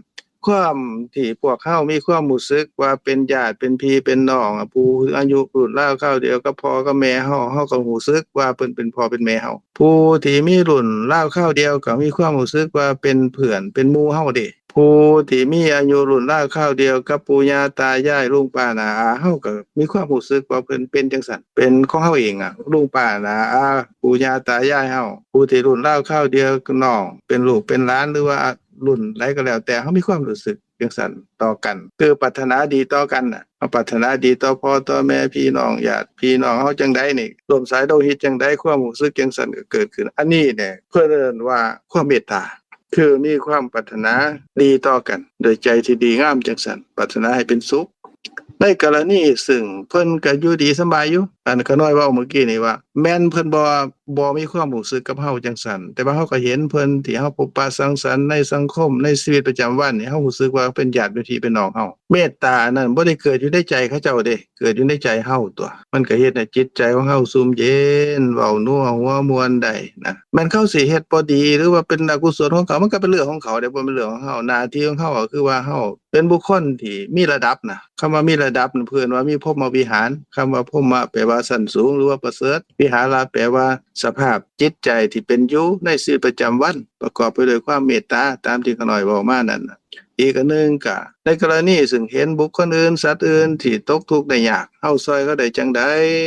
ความที่พวกเฮามีความรู้สึกว่าเป็นญาติเป็นพี่เป็นน้องผู้อายุรุ่นราวคราวเดียวกับพ่อกับแม่เฮาก็รู้สึกว่าเพิ่นเป็นพ่อเป็นแม่เฮาผู้ที่มีรุ่นราวคราวเดียวก็มีความรู้สึกว่าเป็นเพื่อนเป็นหมู่เฮาเด้ ผู้ที่มีอายุรุ่นราวคราวเดียวกับปู่ย่าตายายลุงป้าน้าอาเฮาก็มีความรู้สึกว่าเพิ่นเป็นจังซั่นเป็นของเฮาเองอะลุงป้าน้าอาปู่ย่าตายายเฮาผู้ที่รุ่นราวคราวเดียวกับน้องเป็นลูกเป็นหลานหรือว่ารุ่นใดก็แล้วแต่เฮามีความรู้สึกจังซั่นต่อกันคือปรารถนาดีต่อกันน่ะเฮาปรารถนาดีต่อพ่อต่อแม่พี่น้องญาติพี่น้องเฮาจังใดนี่ร่วมสายโลหิตจังใดความรู้สึกจังซั่นก็เกิดขึ้นอันนี้เนี่ยเพิ่นเอิ้นว่าความเมตตา คือมีความปรารถนาดีต่อกันโดยใจที่ดีงามจังสันปรารถนาให้เป็นสุขในกรณีซึ่งเพิ่นก็อยู่ดีสำบายอยู่อันก็น้อยเว้าเมื่อกี้นี่ว่าแม่นเพิ่นบ่มีความรู้สึกกับเฮาจังซั่นแต่ว่าเฮาก็เห็นเพิ่นที่เฮาพบปะสังสรรค์ในสังคมในชีวิตประจำวันนี่เฮารู้สึกว่าเป็นญาติเป็นพี่เป็นน้องเฮาเมตตานั้นบ่ได้เกิดอยู่ในใจเขาเจ้าเด้เกิดอยู่ในใจเฮาตัวมันก็เฮ็ดให้จิตใจของเฮาซุ่มเย็นเว้านัวหัวม่วนได้นะแม่นเขาสิเฮ็ดบ่ดีหรือว่าเป็นอกุศลของเขามันก็เป็นเรื่องของเขาเด้บ่แม่นเรื่องของเฮาหน้าที่ของเฮาก็คือว่าเฮาเป็นบุคคลที่มีระดับนะคำว่ามีระดับนั่นเพิ่นว่ามีพรหมวิหารคำว่าพรหมะแปลว่าชั้นสูงหรือว่าประเสริฐวิหารแปลว่าสภาพจิตใจที่เป็นอยู่ในชีวิตประจำวันประกอบไปด้วยความเมตตาตามที่เขาน้อยเว้ามานั่นน่ะอีกอันหนึ่งก็ในกรณีซึ่งเห็นบุคคลอื่นสัตว์อื่นที่ตกทุกข์ได้ยากเฮาช่วยเขาได้จังใด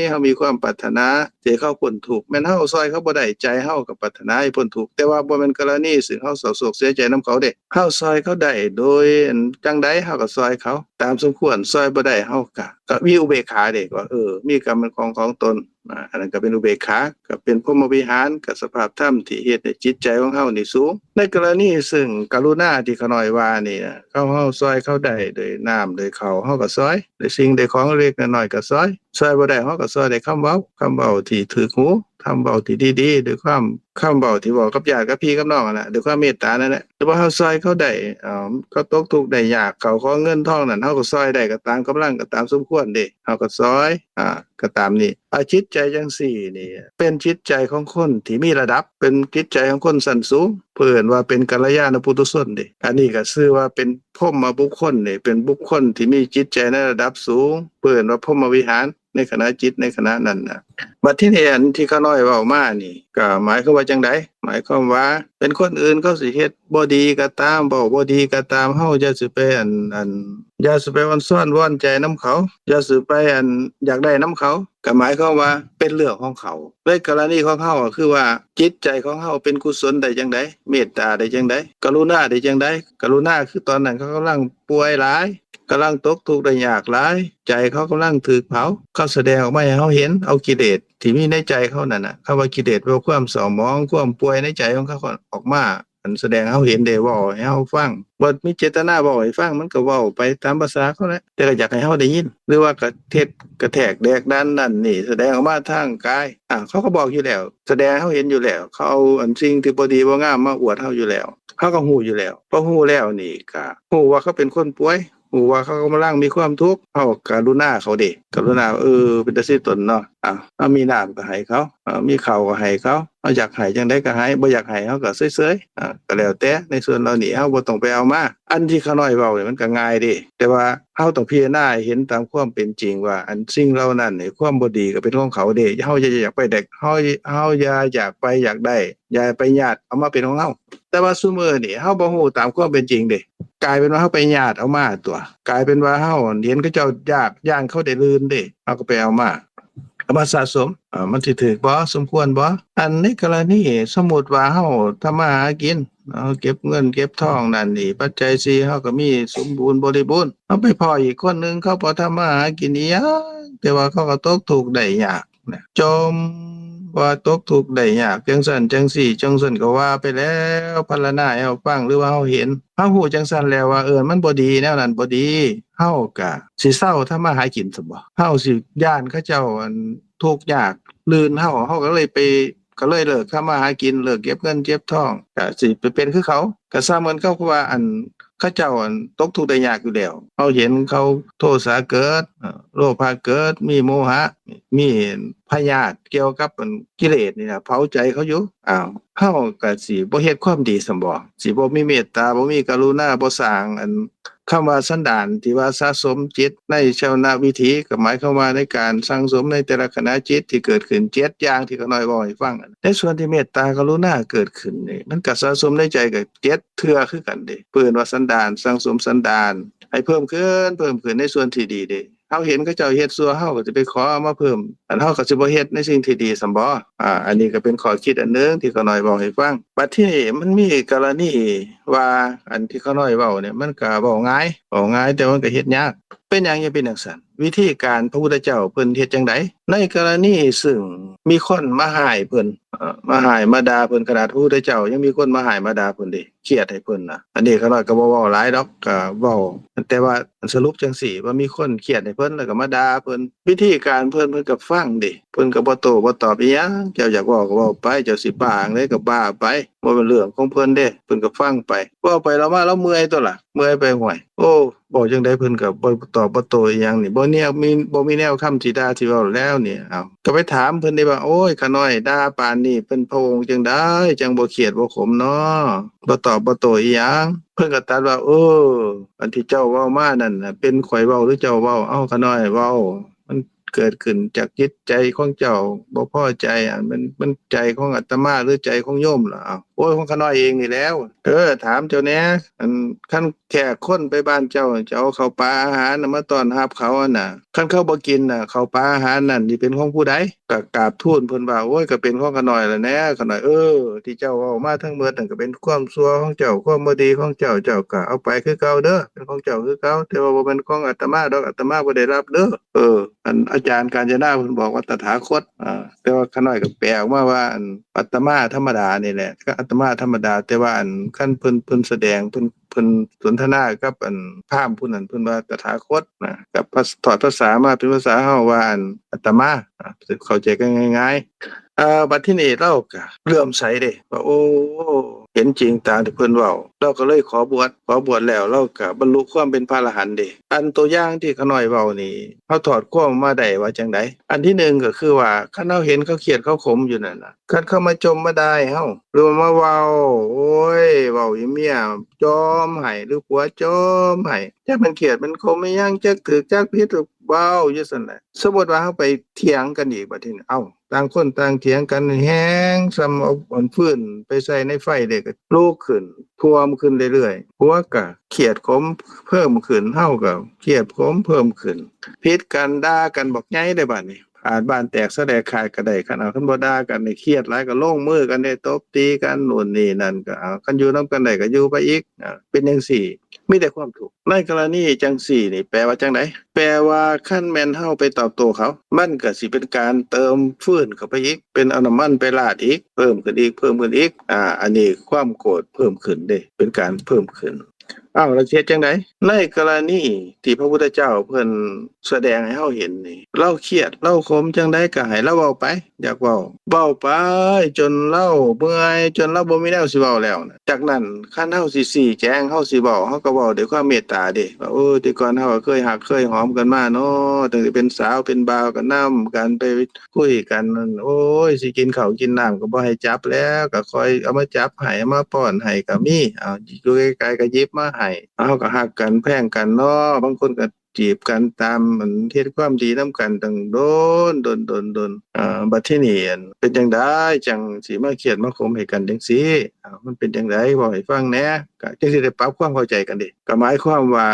เฮามีความปรารถนาที่ให้เขาพ้นทุกข์แม่นเฮาช่วยเขาบ่ได้ใจเฮาก็ปรารถนาให้พ้นทุกข์แต่ว่าบ่แม่นกรณีซึ่งเฮาเศร้าโศกเสียใจนำเขาเด้เฮาช่วยเขาได้โดยอันจังใดเฮาก็ช่วยเขาตามสมควรช่วยบ่ได้เฮาก็มีอุเบกขาเด้ว่ามีกรรมเป็นของตนอันนั้นก็เป็นอุเบกขาก็เป็นพรหมวิหารก็สภาพธรรมที่เฮ็ดให้จิตใจของเฮานี่สูงในกรณีซึ่งกรุณาที่เขาน้อยว่านี่นะเฮาช่วยเขาได้ด้วยน้ำด้วยข้าวเฮาก็ช่วยด้วยสิ่งด้วยของเล็กน้อยก็ช่วยบ่ได้เฮาก็ช่วยด้วยคำเว้าที่ถูกหูคำเว้าที่ดีๆด้วยความคำเว้าที่เว้ากับญาติกับพี่กับน้องนั่นแหละด้วยความเมตตานั่นแหละแต่ว่าเฮาช่วยเขาได้เขาตกทุกข์ได้ยากเขาขอเงินทองนั่นเฮาก็ช่วยได้ก็ตามกำลังก็ตามสมควรเด้เฮาก็ช่วยก็ตามนี้จิตใจจังซี่นี่เป็นจิตใจของคนที่มีระดับเป็นจิตใจของคนชั้นสูงเพิ่นว่าเป็นกัลยาณปุถุชนเด้อันนี้ก็ชื่อว่าเป็นพรหมบุคคลนี่เป็นบุคคลที่มีจิตใจในระดับสูงเพิ่นว่าพรหมวิหารในขณะจิตในขณะนั้นน่ะบัดที่นี่อันที่เขาน้อยเว้ามานี่ก็หมายความว่าจังไดหมายความว่าเป็นคนอื่นเขาสิเฮ็ดบ่ดีก็ตามเว้าบ่ดีก็ตามเฮาอย่าสิไปอย่าสิไปวันซ่อนว่อนใจนำเขาอย่าสิไปอยากได้นำเขาก็หมายความว่าเป็นเรื่องของเขาในกรณีของเฮาก็คือว่าจิตใจของเฮาเป็นกุศลได้จังไดเมตตาได้จังไดกรุณาได้จังไดกรุณาคือตอนนั้นเขากำลังป่วยหลายกำลังตกทุกข์ได้ยากหลายใจเขากำลังถูกเผาเขาแสดงออกมาให้เฮาเห็นเอากิเลสที่มีในใจเขานั่นน่ะคำว่ากิเลสแปลว่าความเศร้าหมองความป่วยในใจของเขาออกมาอันแสดงให้เฮาเห็นได้เว้าให้เฮาฟังบ่มีเจตนาเว้าให้ฟังมันก็เว้าไปตามภาษาเขาแหละแต่ก็อยากให้เฮาได้ยินหรือว่ากระเทศกระแทกแดกดันนั่นนี่แสดงออกมาทางกายเขาก็บอกอยู่แล้วแสดงให้เฮาเห็นอยู่แล้วเขาเอาอันสิ่งที่บ่ดีบ่งามมาอวดเฮาอยู่แล้วเขาก็ฮู้อยู่แล้วพอฮู้แล้วนี่ก็ฮู้ว่าเขาเป็นคนป่วยฮู้ว่าเขากำลังมีความทุกข์เฮากรุณาเขาเด้กรุณาเป็นตาสิตนเนาะเอามีน้ำก็ให้เขามีข้าวก็ให้เขาเฮาอยากให้จังได๋ก็ให้บ่อยากให้เฮาก็เฉยๆก็แล้วแต่ในส่วนเหล่านี้เฮาบ่ต้องไปเอามาอันที่เขาน้อยเว้านี่มันก็ง่ายเด้แต่ว่าเฮาต้องพิจารณาให้เห็นตามความเป็นจริงว่าอันสิ่งเหล่านั้นนี่ความบ่ดีก็เป็นของเขาเด้เฮาอย่าอยากไปได้เฮาอย่าอยากไปอยากได้อย่าไปญาติเอามาเป็นของเฮาแต่ว่าซุมื้อนี่เฮาบ่ฮู้ตามความเป็นจริงเด้กลายเป็นว่าเฮาไปญาติเอามาตัวกลายเป็นว่าเฮาเห็นเขาเจ้ายากย่านเขาได้ลื่นเด้เฮาก็ไปเอามาสะสมมันสิถูกบ่สมควรบ่อันในกรณีสมมุติว่าเฮาทำมาหากินเก็บเงินเก็บทองนั่นนี่ปัจจัย4เฮาก็มีสมบูรณ์บริบูรณ์เฮาไปพ้ออีกคนหนึ่งเขาบ่ทำมาหากินอีหยังแต่ว่าเขาก็ตกทุกข์ได้ยากนะจมว่าตกทุกข์ได้ยากจังซั่นจังซี่จังซั่นก็ว่าไปแล้วพรรณนาให้เฮาฟังหรือว่าเฮาเห็นเฮาฮู้จังซั่นแล้วว่ามันบ่ดีแนวนั้นบ่ดีเฮาก็สิเซาทำมาหากินซะบ่เฮาสิย้านเขาเจ้าทุกข์ยากลื่นเฮาก็เลยเลิกทำมาหากินเลิกเก็บเงินเก็บทองก็สิไปเป็นคือเขาก็ซ้ำเหมือนเขาว่าเขาเจ้าตกทุกข์ได้ยากอยู่แล้วเฮาเห็นเขาโทสะเกิดโลภะเกิดมีโมหะมีพยาธิเกี่ยวกับกิเลสนี่น่ะเผาใจเขาอยู่เฮาก็สิบ่เฮ็ดความดีซั่นบ่สิบ่มีเมตตาบ่มีกรุณาบ่สร้าง คำว่าสันดานที่ว่าสะสมจิตในชาวนาวิถีก็หมายความว่าในการสั่งสมในแต่ละขณะจิตที่เกิดขึ้น7อย่างที่เขาน้อยเว้าให้ฟังในส่วนที่เมตตากรุณาเกิดขึ้นนี่มันก็สะสมในใจก็7เทื่อคือกันเด้เปิ้นว่าสันดานสั่งสมสันดานให้เพิ่มขึ้นในส่วนที่ดีเด้เฮาเห็นเขาเจ้าเฮ็ดซั่วเฮาก็สิไปขอเอามาเพิ่มอันเฮาก็สิบ่เฮ็ดในสิ่งที่ดีซั้นบ่อันนี้ก็เป็นข้อคิดอันหนึงที่เขาน้อยเว้าให้ฟังบัดทีนี้มันมีกรณีว่าอันที่เขาน้อยเว้าเนี่ยมันก็เว้าง่ายแต่มันก็เฮ็ดยากเป็นหยังจึงเป็นจังซั่นวิธีการพระพุทธเจ้าเพิ่นเฮ็ดจังไดในกรณีซึ่งมีคนมาร้ายเพิ่นมาร้ายมาด่าเพิ่นขนาดพระพุทธเจ้ายังมีคนมาร้ายมาด่าเพิ่นเด้เครียดให้เพิ่นน่ะอันนี้เขาน้อยก็บ่เว้าหลายดอกก็เว้าแต่ว่าสรุปจังซี่ว่ามีคนเครียดให้เพิ่นแล้วก็มาด่าเพิ่นวิธีการเพิ่นก็ฟังเด้เพิ่นก็บ่โต้บ่ตอบอิหยังเจ้าอยากเว้าก็เว้าไปเจ้าสิบ้าจั่งใดก็บ้าไปบ่เป็นเรื่องของเพิ่นเด้เพิ่นก็ฟังไปเว้าไปแล้วมาแล้วเมื่อยตัวล่ะเมื่อยไปห่วยโอ้เว้าจั่งใดเพิ่นก็บ่ตอบบ่โต้อิหยังนี่บ่มีแนวคำสิด่าสิเว้าแล้วนี่อ้าวก็ไปถามเพิ่นได้ว่าโอ้ยข้าน้อยด่าปานนี้เป็นพระองค์จังได๋จังบ่เครียดบ่ขมเนาะบ่ตอบบ่โต้อิหยังเพิ่นก็ตรัสว่าอันที่เจ้าเว้ามานั่นน่ะเป็นข้อยเว้าหรือเจ้าเว้าเอ้าข้าน้อยเว้ามันเกิดขึ้นจากจิตใจของเจ้าบ่พอใจมันใจของอาตมาหรือใจของโยมล่ะอ้าวโอ้ยของข้าน้อยเองนี่แหล้วถามเจ้าแหน่อันคันแขกคนไปบ้านเจ้าจะเอาข้าวปลาอาหารน่ะมาต้อนรับเขาอะน่ะคันเขาบ่กินน่ะข้าวปลาอาหารนั่นสิเป็นของผู้ใดก็กราบทูลเพิ่นว่าโอ้ยก็เป็นของข้าน้อยล่ะแหน่ข้าน้อยที่เจ้าเว้ามาทั้งหมดนั่นก็เป็นความชั่วของเจ้าความบ่ดีของเจ้าเจ้าก็เอาไปคือเก่าเด้อเป็นของเจ้าคือเก่าแต่ว่าบ่แม่นของอาตมาดอกอาตมาบ่ได้รับเด้ออันอาจารย์กาญจนาเพิ่นบอกว่าตถาคตแต่ว่าข้าน้อยก็แปลออกมาว่าอันอาตมาธรรมดานี่แหละก็อาตมาธรรมดาแต่ว่าอันคันเพิ่นแสดงเพิ่นสนทนากับอันพราหมณ์ผู้นั้นเพิ่นว่าตถาคตนะกับถอดภาษามาเป็นภาษาเฮาว่าอันอาตมาเข้าใจกันง่ายๆบัดทีนี้เราก็เลื่อมใสเด้ว่าโอ้เห็นจริงตามที่เพิ่นเว้าเราก็เลยขอบวชแล้วเราก็บรรลุความเป็นพระอรหันต์เด้อันตัวอย่างที่ขาน้อยเว้านี่เฮาถอดความมาได้ว่าจังไดอันที่หนึ่งก็คือว่าคันเฮาเห็นเขาเครียดเขาขมอยู่นั่นน่ะคันเขามาจมมาด่าให้เฮาหรือว่ามาเว้าโอ้ยเว้าให้เมียจอมให้หรือผัวจอมให้จักมันเครียดมันขมอิหยังจักถูกจักผิดเว้าอยู่ซั่นแหละสมมุติว่าเฮาไปเถียงกันอีกบัดทีนี้ต่างคนต่างเถียงกันแฮงส่ำเอาอันฟืนไปใส่ในไฟได้ก็ลุกขึ้นท่วมขึ้นเรื่อยๆผัวก็เครียดขมเพิ่มขึ้นเฮาก็เครียดขมเพิ่มขึ้นผิดกันด่ากันบักใหญ่ได้บัดนี้อาจบ้านแตกแสลกขาดก็ได้คันเอาคันบ่ด่ากันนี่เครียดหลายก็ลงมือกันได้ตบตีกันโน่นนี่นั่นก็เอาคันอยู่นำกันได้ก็อยู่ไปอีกเป็นจังซี่มีแต่ความทุกข์ในกรณีจังซี่นี่แปลว่าจังไดแปลว่าคันแม่นเฮาไปตอบโต้เขามันก็สิเป็นการเติมฟืนเข้าไปอีกเป็นเอาน้ำมันไปราดอีกเพิ่มขึ้นอีกอันนี้ความโกรธเพิ่มขึ้นเด้เป็นการเพิ่มขึ้นแล้วสิเฮ็ดจังไดในกรณีที่พระพุทธเจ้าเพิ่นแสดงให้เฮาเห็นนี่เราเครียดเราขมจังไดก็ให้เราเว้าไปอยากเว้าไปจนเราเมื่อยจนเราบ่มีแนวสิเว้าแล้วนะจากนั้นคันเฮาสิชี้แจงเฮาสิเว้าเฮาก็เว้าด้วยความเมตตาเด้ว่าแต่ก่อนเฮาก็เคยรักเคยหอมกันมาเนาะตั้งแต่เป็นสาวเป็นบ่าวก็นำกันไปคุยกันนั่นโอ้ยสิกินข้าวกินน้ำก็บ่ให้จับแล้วก็คอยเอามาจับให้เอามาป้อนให้ก็มีอยู่ไกลๆก็หยิบมาให้เฮาก็รักกันแพงกันเนาะบางคนก็จีบกันตามมันเฮ็ดความดีนำกันตั้งโดนบัดทีนี้อั่นเป็นจังได๋จังสิมาเครียดมาขมให้กันจังซี่มันเป็นจังได๋เว้าให้ฟังแหน่ก็จังสิได้ปรับความเข้าใจกันเด้ก็หมายความว่า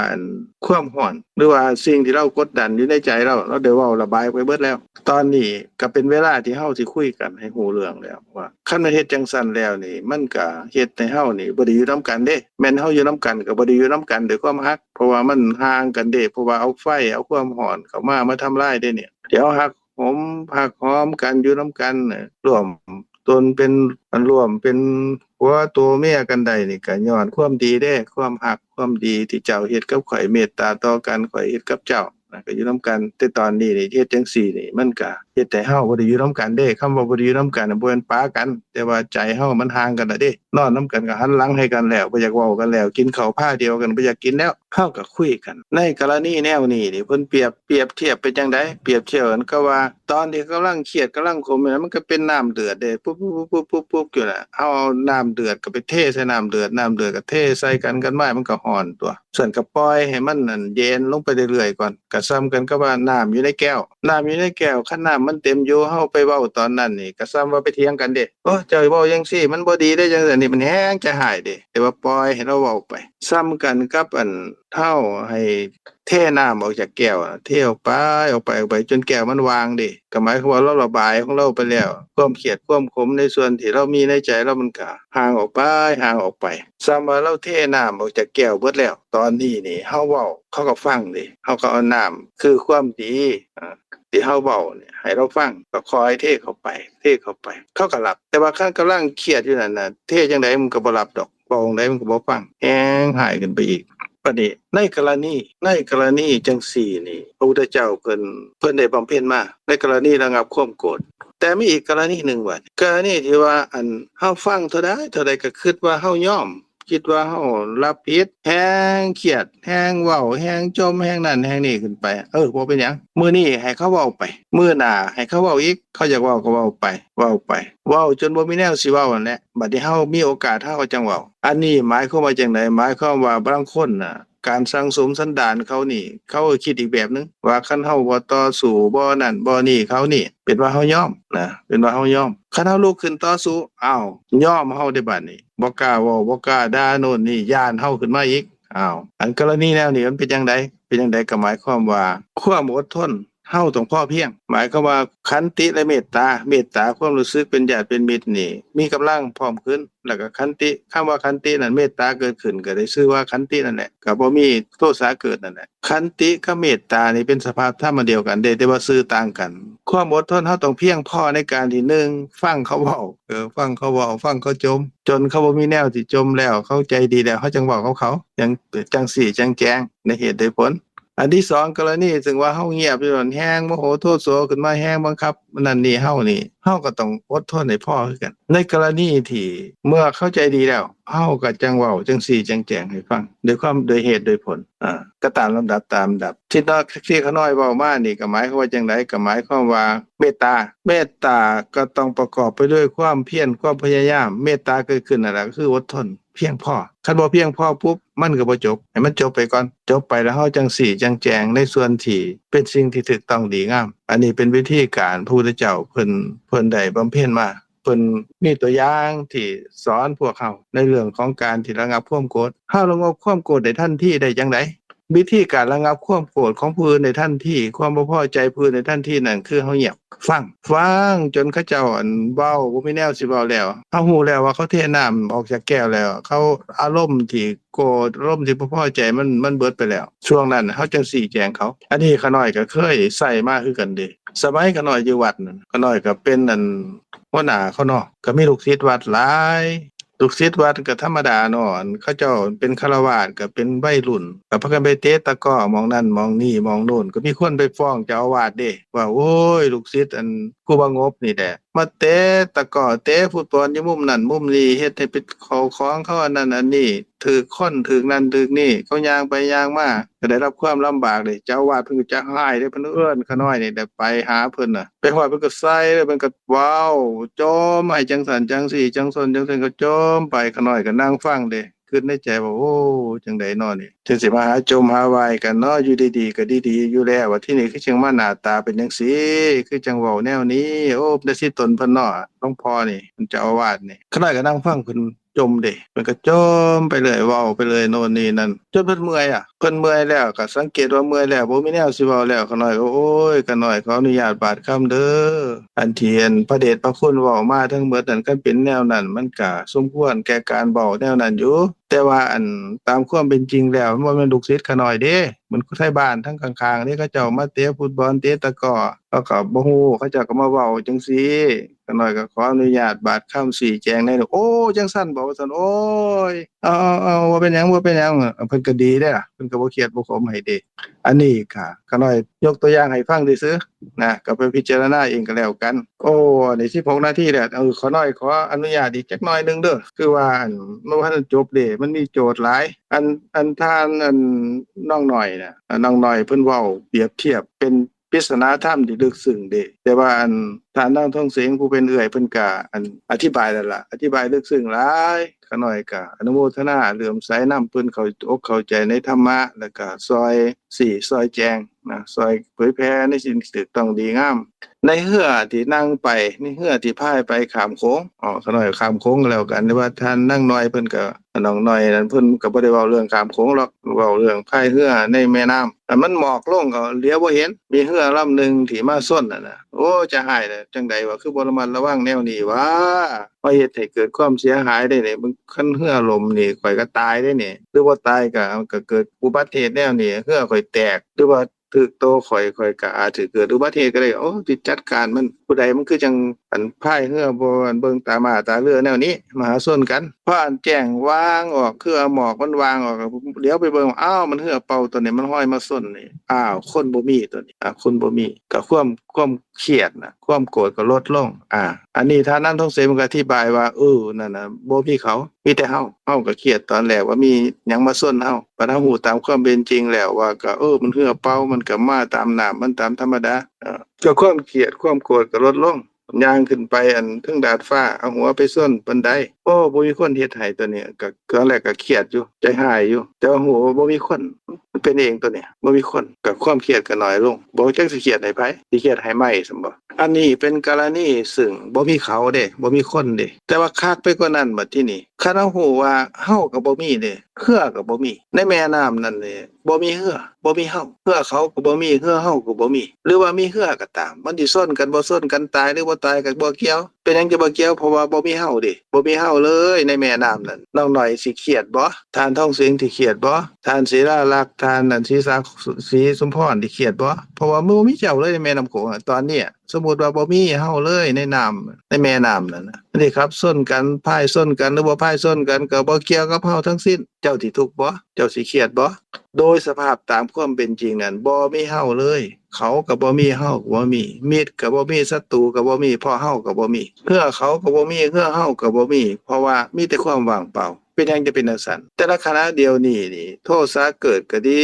ความร้อนหรือว่าสิ่งที่เรากดดันอยู่ในใจเราได้เว้าระบายไปเบิดแล้วตอนนี้ก็เป็นเวลาที่เฮาสิคุยกันให้รู้เรื่องแล้วว่าคันมันเฮ็ดจังซั่นแล้วนี่มันก็เฮ็ดให้เฮานี่บ่ได้อยู่นำกันเด้แม่นเฮาอยู่นำกันก็บ่ได้อยู่นำกันด้วยความรักเพราะว่ามันห่างกันเด้เพราะว่าเอาไฟเอาความร้อนเข้ามาทำลายเด้เนี่ยเดี๋ยวรักหอมกันอยู่นำกันน่ะร่วมตนเป็นร่วมเป็นผัวตัวเมียกันได้นี่ก็ญ้อนความดีเด้ความรักความดีที่เจ้าเฮ็ดกับข้อยเมตตาต่อกันข้อยเฮ็ดกับเจ้าก็อยู่นำกันแต่ตอนนี้นี่เฮ็ดจังซี่นี่มันก็เฮ็ดให้เฮาบ่ได้อยู่นำกันเด้คำว่าบ่ได้อยู่นำกันน่ะบ่แม่นปากันแต่ว่าใจเฮามันห่างกันน่ะเด้นอนนำกันก็หันหลังให้กันแล้วบ่อยากเว้ากันแล้วกินข้าวพาเดียวกันบ่อยากกินแล้ว เฮาก็คุยกันในกรณีแนวนี้นี่เพิ่นเปรียบเทียบเป็นจังไดเปรียบเทียบกันก็ว่าตอนที่กำลังเครียดกำลังขมนี่มันก็เป็นน้ำเดือดเด้ปุ๊บๆๆๆๆอยู่น่ะเฮาเอาน้ำเดือดก็ไปเทใส่น้ำเดือดน้ำเดือดก็เทใส่กันมามันก็ร้อนตัวส่วนก็ปล่อยให้มันนั่นเย็นลงไปเรื่อยๆก่อนก็ส่ำกันกับว่าน้ำอยู่ในแก้วน้ำอยู่ในแก้วคันน้ำมันเต็มอยู่เฮาไปเว้าตอนนั้นนี่ก็ส่ำว่าไปเถียงกันเด้โอ้เจ้าเว้าจังซี่มันบ่ดีเด้จังซั่นนี่มันแฮงจะหายเด้แต่ว่าปล่อยให้เราเว้าไปส่ำกันกับเฮาให้เทน้ำออกจากแก้วอะเทออกไปจนแก้วมันวางเด้ก็หมายความว่าเราระบายของเราไปแล้วความเครียดความขมในส่วนที่เรามีในใจเรามันก็ห่างออกไปส่ำว่าเราเทน้ำออกจากแก้วเบิดแล้วตอนนี้นี่เฮาเว้าเขาก็ฟังเด้เฮาก็เอาน้ำคือความดีที่เฮาเว้าเนี่ยให้เราฟังก็คอยเทเข้าไปเขาก็หลับแต่ว่าคันกำลังเครียดอยู่นั่นน่ะเทจังไดมันก็บ่หลับดอกเว้าจั่งใดมันก็บ่ฟังแฮงหายขึ้นไปอีกบัดนี้ในกรณีจังซี่นี่พระพุทธเจ้าเพิ่นได้บำเพ็ญมาในกรณีระงับความโกรธแต่มีอีกกรณีหนึ่งว่ากรณีที่ว่าเฮาฟังเท่าใดก็คิดว่าเฮายอมคิดว่าเฮารับผิดแฮงเครียดแฮงเว้าแฮงจมแฮงนั่นแฮงนี่ขึ้นไปบ่เป็นหยังมื้อนี้ให้เขาเว้าไปมื้อหน้าให้เขาเว้าอีกเขาอยากเว้าก็เว้าไปเว้าจนบ่มีแนวสิเว้านั่นแหละบัดนี้เฮามีโอกาสเฮาก็จังเว้าอันนี้หมายความว่าจังไดหมายความว่าบางคนน่ะการสั่งสมสันดานเขานี่เขาก็คิดอีกแบบหนึ่งว่าคันเฮาบ่ต่อสู้บ่นั่นบ่นี่เขานี่เป็นว่าเฮายอมนะเป็นว่าเฮายอมคันเฮาลุกขึ้นต่อสู้อ้าวยอมเฮาได้บัดนี้บ่กล้าเว้าบ่กล้าด่าโน่นนี่ย้านเฮาขึ้นมาอีกอ้าวอันกรณีแนวนี้มันเป็นจังไดก็หมายความว่าความอดทนเฮาต้องพอเพียงหมายความว่าขันติและเมตตาความรู้สึกเป็นญาติเป็นมิตรนี่มีกำลังพร้อมขึ้นแล้วก็ขันติคำว่าขันตินั้นเมตตาเกิดขึ้นก็ได้ชื่อว่าขันตินั่นแหละก็บ่มีโทสะเกิดนั่นแหละขันติกับเมตตานี่เป็นสภาพธรรมเดียวกันเด้แต่ว่าชื่อต่างกันความอดทนเฮาต้องเพียงพอในการที่หนึ่งฟังเขาเว้าฟังเขาเว้าฟังเขาจมจนเขาบ่มีแนวสิจมแล้วเขาใจดีแล้วเขาจังเว้ากับเขาจังสี่จังแจงในเหตุในผลอันที่สองกรณีซึ่งว่าเฮาเงียบอยู่นั่นแฮงโมโหโทโสขึ้นมาแฮงบังคับนั่นนี่เฮาก็ต้องอดทนให้พอคือกันในกรณีที่เมื่อเข้าใจดีแล้วเฮาก็จังเว้าจังสี่จังแจงให้ฟังโดยเหตุโดยผลก็ตามลำดับที่ขาน้อยเว้ามานี่ก็หมายความว่าจังไดก็หมายความว่าเมตตาก็ต้องประกอบไปด้วยความเพียรความพยายามเมตตาเกิดขึ้นนั่นแหละก็คืออดทนเพียงพอคันบ่เพียงพอปุ๊บมันก็บ่จบให้มันจบไปก่อนจบไปแล้วเฮาจังสี่จังแจงในส่วนที่เป็นสิ่งที่ถูกต้องดีงามอันนี้เป็นวิธีการพระพุทธเจ้าเพิ่นได้บำเพ็ญมาเพิ่นมีตัวอย่างที่สอนพวกเราในเรื่องของการที่ระงับความโกรธเฮาระงับความโกรธได้ทันทีได้จังไดวิธีการระงับความโกรธของผู้อื่นในทันทีความบ่พอใจผู้อื่นในทันทีนั่นคือเฮาเงียบฟังจนเขาเจ้าเว้าบ่มีแนวสิเว้าแล้วเฮาฮู้แล้วว่าเขาเทน้ำออกจากแก้วแล้วเขาอารมณ์ที่โกรธอารมณ์ที่บ่พอใจมันเบิดไปแล้วช่วงนั้นเฮาจังสิแจงเขาอันนี้ขาน้อยก็เคยใช้มาคือกันเดะสมัยขาน้อยอยู่วัดนั่นขาน้อยก็เป็นหัวหน้าเขาเนาะก็มีลูกศิษย์วัดหลายลูกศิษย์วัดก็ธรรมดาเนาะเขาเจ้าเป็นฆราวาสก็เป็นวัยรุ่นก็พากันไปเตะตะกร้อหม้องนั้นหม้องนี้หม้องโน้นก็มีคนไปฟ้องเจ้าอาวาสเด้ว่าโอ้ยลูกศิษย์กูบ่งบนี่แหละมาเตะตะกร้อเตะฟุตบอลอยู่มุมนั้นมุมนี้เฮ็ดให้เป็นเข้าของเขาอันนั้นอันนี้ถูกคนถูกนั่นถูกนี่เขาย่างไปย่างมาก็ได้รับความลำบากเลยเจ้าอาวาสเพิ่นก็จักหายเด้เพิ่นเอิ้นขาน้อยนี่ได้ไปหาเพิ่นน่ะไปฮอดเพิ่นก็ใส่เลยเพิ่นก็ว้าวจมให้จังซั่นจังซี่จังซนจังซั่นก็จมไปขาน้อยก็นั่งฟังเด้คิดในใจว่าโอ้จังได๋น้อนี่จังสิมาหาจมหาวายกันเนาะอยู่ดีๆก็ดีๆอยู่แล้วว่าที่นี่คือจังมาหน้าตาเป็นจังซี่คือจังเว้าแนวนี้โอ้แต่สิตนเพิ่นเนาะหลวงพ่อนี่เพิ่นเจ้าอาวาสนี่ขาน้อยก็นั่งฟังเพิ่นจมเด้เพิ่นก็จมไปเลยเว้าไปเลยโน่นนี่นั่นจนเพิ่นเมื่อยเพิ่นเมื่อยแล้วก็สังเกตว่าเมื่อยแล้วบ่มีแนวสิเว้าแล้วขาน้อยก็โอ้ยขาน้อยขออนุญาตบาดคำเด้ออันที่พระเดชพระคุณเว้ามาทั้งหมดนั้นคันเป็นแนวนั้นมันก็สมควรแก่การเว้าแนวนั้นอยู่แต่ว่าตามความเป็นจริงแล้วมันบ่แม่นลูกศิษย์ขาน้อยเด้มันคนไทบ้านทั้งข้างๆนี่เขาเจ้ามาเตะฟุตบอลเตะตะกร้อเขาก็บ่ฮู้เขาเจ้าก็มาเว้าจังซี่ขาน้อยก็ขออนุญาตบาดคำชี้แจงในโอ้จังซั่นบ่ว่าซั่นโอ้ยเอาๆบ่เป็นหยังเพิ่นก็ดีเด้ล่ะเพิ่นก็บ่เครียดบ่ขมให้เด้อันนี้ค่ะขาน้อยยกตัวอย่างให้ฟังซื่อๆนะก็ไปพิจารณาเองก็แล้วกัน โอ้นี่16นาทีแล้วขอน้อยขออนุญาตอีกจักหน่อยหนึงเด้อคือว่าเมื่อวานจบเด้มันมีโจทย์หลายอันท่านน้องน้อยน่ะน้องน้อยเพิ่นเว้าเปรียบเทียบเป็นปริศนาธรรมที่ลึกซึ้งเด้แต่ว่าท่านนางทองเสงผู้เป็นเอื้อยเพิ่นก็อธิบายแล้วล่ะอธิบายลึกซึ้งหลายขะน้อยก็อนุโมทนาเลื่อมใสนำเพิ่นเข้าอกเข้าใจในธรรมะแล้วก็ซอยแจงนะซอยเผยแพร่ในสิ่งที่ถูกต้องดีงาม ในเรือที่นั่งไปในเรือที่พายไปข้ามโค้งเขาน้อยข้ามโค้งก็แล้วกันแต่ว่าท่านนั่งน้อยเพิ่นก็น้องน้อยนั้นเพิ่นก็บ่ได้เว้าเรื่องข้ามโค้งหรอกเว้าเรื่องพายเรือในแม่น้ำแต่มันหมอกลงก็เหลียวบ่เห็นมีเรือลำหนึ่งที่มาส้นน่ะนะโอ้จะหายแล้วจังใดวะคือบ่ระมัดระวังแนวนี้วะมาเฮ็ดให้เกิดความเสียหายได้นี่มันคันเรือล่มนี่ข้อยก็ตายได้นี่หรือบ่ตายก็เกิดอุบัติเหตุแนวนี้เรือข้อยแตกหรือว่าถูกโตข่อยก็อาจสิเกิดอุบัติเหตุก็ได้โอ้สิจัดการมันผู้ใดมันคือจังพายเรือบ่เบิ่งตาม้าตาเรือแนวนี้มาหาส้นกันพอแจ้งวางออกคือเอาหมอกมันวางออกเดี๋ยวไปเบิ่งอ้าวมันเรือเป่าตัวนี้มันห้อยมาส้นนี่อ้าวคนบ่มีตัวนี้คนบ่มีก็ความเครียดน่ะความโกรธก็ลดลงอันนี้ท่านั้นต้องเสมันก็อธิบายว่านั่นน่ะบ่มีเขามีแต่เฮาก็เครียดตอนแรกว่ามีหยังมาส้นเฮาปะเฮาฮู้ตามความเป็นจริงแล้วว่าก็มันเรือเป่ามันก็มาตามน้ำมันตามธรรมดาก็ความเครียดความโกรธก็ลดลงย่างขึ้นไปถึงดาดฟ้าเอาหัวไปส้นบันไดบ่มีคนเฮ็ดให้ตัวเนี้ยก็ตอนแรกก็เครียดอยู่ใจหายอยู่แต่ว่าฮู้ว่าบ่มีคนมันเป็นเองตัวเนี้ยบ่มีคนก็ความเครียดก็น้อยลงบ่จักสิเครียดให้ไผสิเครียดให้ไม้ซั่นบ่อันนี้เป็นกรณีซึ่งบ่มีเขาเด้บ่มีคนเด้แต่ว่าคักไปกว่านั้นบัดทีนี้คันเฮาฮู้ว่าเฮาก็บ่มีเด้เรือก็บ่มีในแม่น้ำนั่นนี่บ่มีเรือบ่มีเฮาเรือเขาก็บ่มีเรือเฮาก็บ่มีหรือว่ามีเรือก็ตามมันสิซ้นกันบ่ซ้นกันตายหรือบ่ตายก็บ่เกี่ยวเป็นหยังจะบ่เกี่ยวเพราะว่าบ่มีเฮาเด้บ่มีเฮาเลยในแม่น้ำนั่นน้องน้อยสิเครียดบ่ท่านทองเสียงที่เครียดบ่ท่านศิลาลักษณ์ท่านนั่นศรีสมพรที่เครียดบ่เพราะว่ามันบ่มีเจ้าเลยในแม่น้ำโขงตอนเนี้ยสมมุติว่าบ่มีเฮาเลยในน้ำในแม่น้ำนั่นน่ะนี่ครับส้นกันพายส้นกันหรือบ่พายส้นกันก็บ่เกี่ยวกับเฮาทั้งสิ้นเจ้าสิทุกข์บ่เจ้าสิเครียดบ่โดยสภาพตามความเป็นจริงนั้นบ่มีเฮาเลยเขาก็บ่มีเฮาก็บ่มีมิตรก็บ่มีศัตรูก็บ่มีเพราะเฮาก็บ่มีเพื่อเขาก็บ่มีเพื่อเฮาก็บ่มีเพราะว่ามีแต่ความว่างเปล่าเป็นหยังจะเป็นจังซั่นแต่ละขณะเดียวนี้โทสะเกิดก็ดี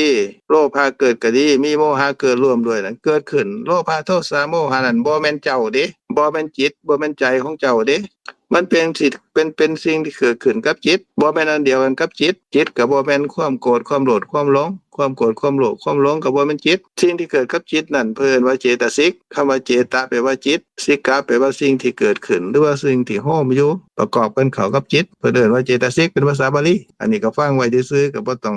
โลภะเกิดก็ดีมีโมหะเกิดร่วมด้วยนั่นเกิดขึ้นโลภะโทสะโมหะนั้นบ่แม่นเจ้าเด้บ่แม่นจิตบ่แม่นใจของเจ้าเด้มันเป็นสิ่งที่เกิดขึ้นกับจิตบ่แม่นอันเดียวกันกับจิตก็บ่แม่นความโกรธความโลภความหลงความโกรธความโลภความหลงก็บ่แม่นจิตสิ่งที่เกิดกับจิตนั่นเพิ่นว่าเจตสิกคำว่าเจตะแปลว่าจิตสิกะแปลว่าสิ่งที่เกิดขึ้นหรือว่าสิ่งที่โฮมอยู่ประกอบกันเข้ากับจิตเพิ่นเอิ้นว่าเจตสิกเป็นภาษาบาลีอันนี้ก็ฟังไว้ซื่อๆก็บ่ต้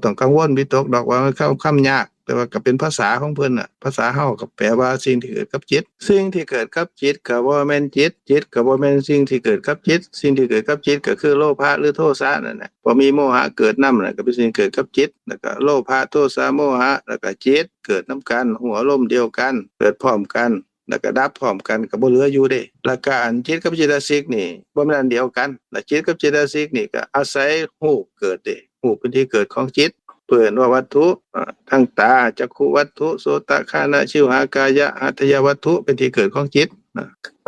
องกังวลวิตกดอกว่ามันคำยากแต่ว่าก็เป็นภาษาของเพิ่นน่ะภาษาเฮาก็แปลว่าสิ่งที่เกิดกับจิตสิ่งที่เกิดกับจิตก็บ่แม่นจิตก็บ่แม่นสิ่งที่เกิดกับจิตสิ่งที่เกิดกับจิตก็คือโลภะหรือโทสะนั่นน่ะพอมีโมหะเกิดนำน่ะก็เป็นสิ่งเกิดกับจิตแล้วก็โลภะโทสะโมหะแล้วก็จิตเกิดนำกันหัวลมเดียวกันเกิดพร้อมกันแล้วก็ดับพร้อมกันก็บ่เหลืออยู่เด้หลักการจิตกับเจตสิกนี่บ่แม่นอันเดียวกันแล้วจิตกับเจตสิกนี่ก็อาศัยรูปเกิดเด้รูปเป็นที่เกิดของจิตเปิ่นว่าวัตถุทางตาจักขุวัตถุโสตคานะชิวหากายะหัตถยวัตถุเป็นที่เกิดของจิต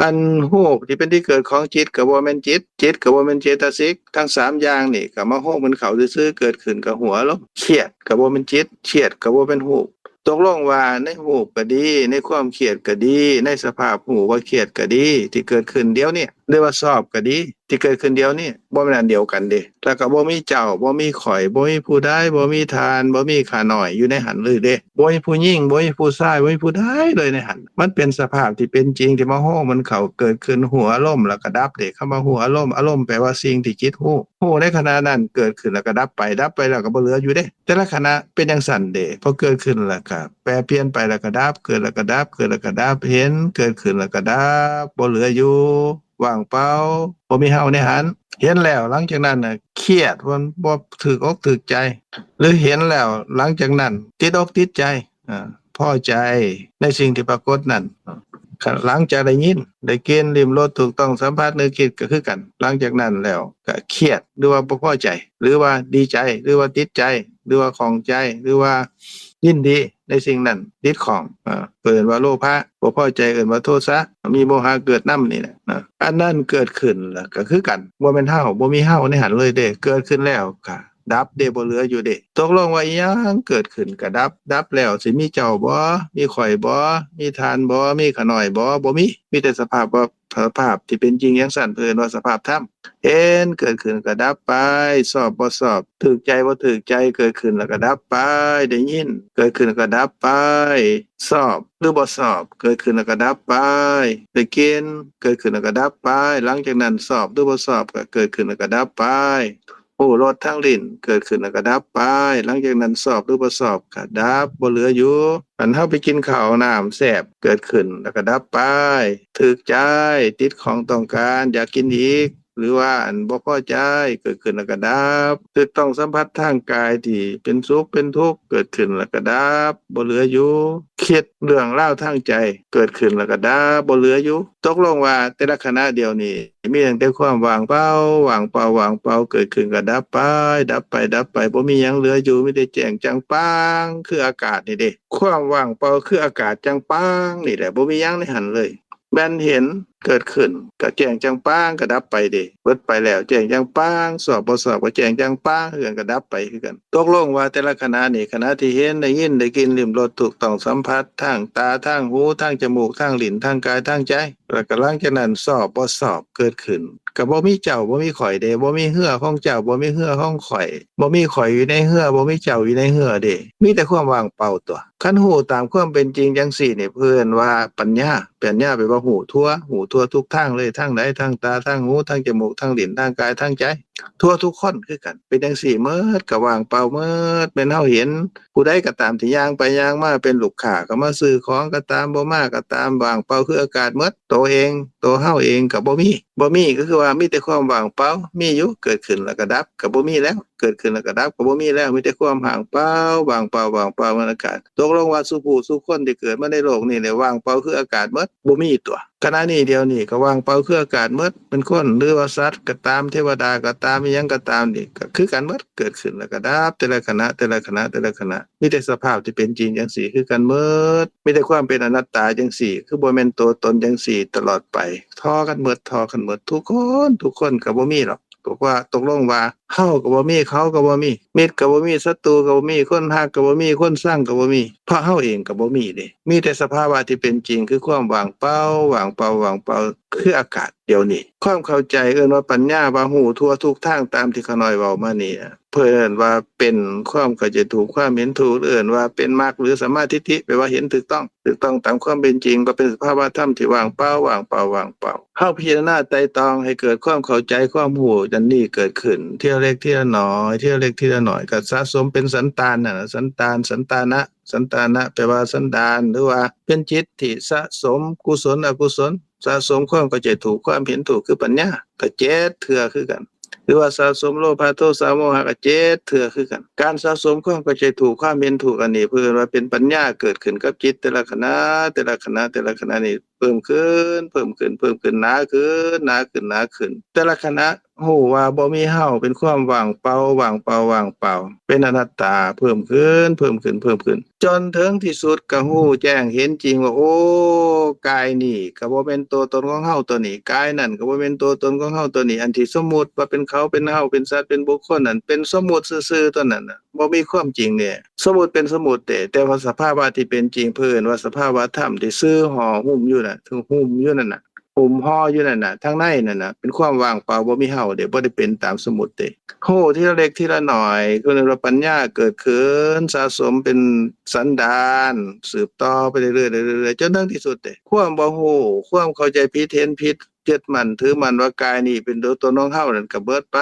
อันรูปที่เป็นที่เกิดของจิตก็บ่แม่นจิตก็บ่แม่นเจตสิกทั้ง3อย่างนี่ก็มาโฮมมันเข้าซื่อๆเกิดขึ้นกับหัวลมเครียดก็บ่แม่นจิตเครียดก็บ่เป็นรูปตกลงว่าในรูปก็ดีในความเครียดก็ดีในสภาพหูว่าเครียดก็ดีที่เกิดขึ้นเดี๋ยวนี้หรือว่าชอบก็ดีที่เกิดขึ้นเดียวนี้บ่แม่นอันเดียวกันเด้แล้วก็บ่มีเจ้าบ่มีข่อยบ่มีผู้ใดบ่มีทานบ่มีข้าน้อยอยู่ในหันเลยเด้บ่มีผู้หญิงบ่มีผู้ชายบ่มีผู้ใดเลยในหันมันเป็นสภาพที่เป็นจริงที่มาโฮมันเข้าเกิดขึ้นหัวอารมณ์แล้วก็ดับเด้คำว่าหัวอารมณ์แปลว่าสิ่งที่จิตฮู้ในขณะนั้นเกิดขึ้นแล้วก็ดับไปแล้วก็บ่เหลืออยู่เด้แต่ละขณะเป็นจังซั่นเด้พอเกิดขึ้นแล้วก็แปรเปลี่ยนไปแล้วก็ดับเกิดแล้วก็ดับเกิดแล้วก็ดับเห็นเกิดขึ้นแล้วก็ดับบ่เหลืออยู่ว่างเปล่าบ่มีเฮาในหันเห็นแล้วหลังจากนั้นน่ะเครียดมันบ่ถูกอกถูกใจหรือเห็นแล้วหลังจากนั้นติดอกติดใจพอใจในสิ่งที่ปรากฏนั้นหลังจากได้ยินได้กินลิ้มรสถูกต้องสัมผัสนึกคิดก็คือกันหลังจากนั้นแล้วก็เครียดหรือว่าบ่พอใจหรือว่าดีใจหรือว่าติดใจ หรือว่าของใจหรือว่ายินดีในสิ่งนั้นติดของเอิ้นว่าโลภะบ่พอใจเอิ้นว่าโทสะมีโมหะเกิดนำนี่แหละนะอันนั้นเกิดขึ้นแล้วก็คือกันบ่แม่นเฮาบ่มีเฮาในหันเลยเด้เกิดขึ้นแล้วก็ดับเด้บ่เหลืออยู่เด้ตกลงว่าอิหยังเกิดขึ้นก็ดับดับแล้วสิมีเจ้าบ่มีข่อยบ่มีทานบ่มีขาน้อยบ่มีแต่สภาพว่าสภาพที่เป็นจริงจังซั่นเพิ่นว่าสภาพธรรมเห็นเกิดขึ้นก็ดับไปชอบบ่ชอบถูกใจบ่ถูกใจเกิดขึ้นแล้วก็ดับไปได้ยินเกิดขึ้นก็ดับไปชอบหรือบ่ชอบเกิดขึ้นแล้วก็ดับไปได้กินเกิดขึ้นแล้วก็ดับไปหลังจากนั้นชอบหรือบ่ชอบก็เกิดขึ้นแล้วก็ดับไปโอ้รสทางลิ้นเกิดขึ้นแล้วก็ดับไปหลังจากนั้นชอบหรือบ่ชอบก็ดับบ่เหลืออยู่อันเฮาไปกินข้าวน้ำแซ่บเกิดขึ้นแล้วก็ดับไปถูกใจติดของต้องการอยากกินอีกหรือว่าอันบ่พอใจเกิดขึ้นแล้วก็ดับถูกต้องสัมผัสทางกายที่เป็นสุขเป็นทุกข์เกิดขึ้นแล้วก็ดับบ่เหลืออยู่คิดเรื่องราวทางใจเกิดขึ้นแล้วก็ดับบ่เหลืออยู่ตกลงว่าแต่ละขณะเดียวนี้มีตั้งแต่ความว่างเปล่าว่างเปล่าว่างเปล่าเกิดขึ้นก็ดับไปดับไปดับไปบ่มีหยังเหลืออยู่มีแต่แจ้งจังปางคืออากาศนี่เด้ความว่างเปล่าคืออากาศจังปางนี่แหละบ่มีหยังในหันเลยแม่นเห็นเกิดขึ้นก็แจ้งจังป้างก็ดับไปเด้เบิดไปแล้วแจ้งจังป้างสอบบ่สอบก็แจ้งจังป้างคือกันก็ดับไปคือกันตกลงว่าแต่ละขณะนี่ขณะที่เห็นได้ยินได้กินลิ้มรสถูกต้องสัมผัสทางตาทางหูทางจมูกทางลิ้นทางกายทางใจแล้วก็หลังจากนั้นสอบบ่สอบเกิดขึ้นก็บ่มีเจ้าบ่มีข่อยเด้บ่มีเหือของเจ้าบ่มีเหือของข่อยบ่มีข่อยอยู่ในเหือบ่มีเจ้าอยู่ในเหือเด้มีแต่ความว่างเปล่าตัวคันหูตามความเป็นจริงจังซี่นี่เพิ่นว่าปัญญาแปลว่าหูทั่วทุกทางเลยทางใดทางตาทางหูทางจมูกทางลิ้นทางกายทางใจทั่วทุกคนคือกันเป็นจังซี่หมดก็ว่างเปล่าหมดแม่นเฮาเห็นผู้ใดก็ตามที่ย่างไปย่างมาเป็นลูกค้าก็มาซื้อของก็ตามบ่มาก็ตามว่างเปล่าคืออากาศหมดตัวเองตัวเฮาเองก็บ่มีก็คือว่ามีแต่ความว่างเปล่ามีอยู่เกิดขึ้นแล้วก็ดับก็บ่มีแล้วเกิดขึ้นแล้วก็ดับก็บ่มีแล้วมีแต่ความว่างเปล่าว่างเปล่ามันอากาศตกลงว่าสุผู้สุคนที่เกิดมาในโลกนี้เนี่ยว่างเปล่าคืออากาศหมดบ่มีตัวขณะนี้เดียวนี้ก็ว่างเปล่าคืออากาศหมดเป็นคนหรือว่าสัตว์ก็ตามเทวดาก็ตามอิหยังก็ตามนี่ก็คือกันหมดเกิดขึ้นแล้วก็ดับแต่ละขณะมีแต่สภาพที่เป็นจริงจังซี่คือกันหมดมีแต่ความเป็นอนัตตาจังซี่คือบ่แม่นตัวตนจังซี่ตลอดไปทอกันหมดทุกคนก็บ่มีหรอกบอกว่าตกลงว่าเฮาก็บ่มีเขาก็บ่มีมิตรก็บ่มีศัตรูก็บ่มีคนฮักก็บ่มีคนชังก็บ่มีเพราะเฮาเองก็บ่มีเด้มีแต่สภาวะที่เป็นจริงคือความว่างเปล่าคืออากาศเดี๋ยวนี้ความเข้าใจเอิ้นว่าปัญญาว่าฮู้ทั่วทุกทางตามที่เขาน้อยเว้ามานี่เพิ่นเอิ้นว่าเป็นความเข้าใจถูกความเห็นถูกเอิ้นว่าเป็นมรรคหรือสัมมาทิฏฐิแปลว่าเห็นถูกต้องตามความเป็นจริงก็เป็นสภาวะธรรมที่ว่างเปล่าเฮาพิจารณาไตร่ตรองให้เกิดความเข้าใจความรู้ดังนี้เกิดขึ้นเที่ยวเล็กเที่ยวน้อยก็สะสมเป็นสันตานน่ะสันตานะแปลว่าสันดานหรือว่าเป็นจิตที่สะสมกุศลอกุศลสะสมความเข้าใจถูกความเห็นถูกคือปัญญาก็7เทื่อคือกันหรือว่าสะสมโลภะโทสะโมหะก็7เทื่อคือกันการสะสมความเข้าใจถูกความเห็นถูกอันนี้เพิ่นว่าเป็นปัญญาเกิดขึ้นกับจิตแต่ละขณะนี่เพิ่มขึ้นหนาขึ้นแต่ละขณะฮู้ว่าบ่มีเฮาเป็นความว่างเปล่าเป็นอนัตตาเพิ่มขึ้นจนถึงที่สุดก็ฮู้แจ้งเห็นจริงว่าโอ้กายนี่ก็บ่แม่นตัวตนของเฮาตัวนี้กายนั่นก็บ่แม่นตัวตนของเฮาตัวนี้อันที่สมมุติว่าเป็นเขาเป็นเฮาเป็นสัตว์เป็นบุคคลนั่นเป็นสมมุติซื่อๆตัวนั้นน่ะบ่มีความจริงเนี่ยสมมุติเป็นสมมุติแต่ว่าสภาวะที่เป็นจริงเพิ่นว่าสภาวะธรรมที่ซื่อห่อหุ้มอยู่น่ะถึงหุ้มอยู่นั่นน่ะห่มห่ออยู่นั่นน่ะทางในนั่นน่ะเป็นความว่างเปล่าบ่มีเฮาเด้บ่ได้เป็นตามสมมุติเด้โหทีละเล็กทีละน้อยคือว่าปัญญาเกิดขึ้นสะสมเป็นสันดานสืบต่อไปเรื่อยๆจนถึงที่สุดเด้ความบ่ฮู้ความเข้าใจผิดเห็นผิดยึดมั่นถือมั่นว่ากายนี่เป็นตัวตนของเฮานั่นก็เบิดไป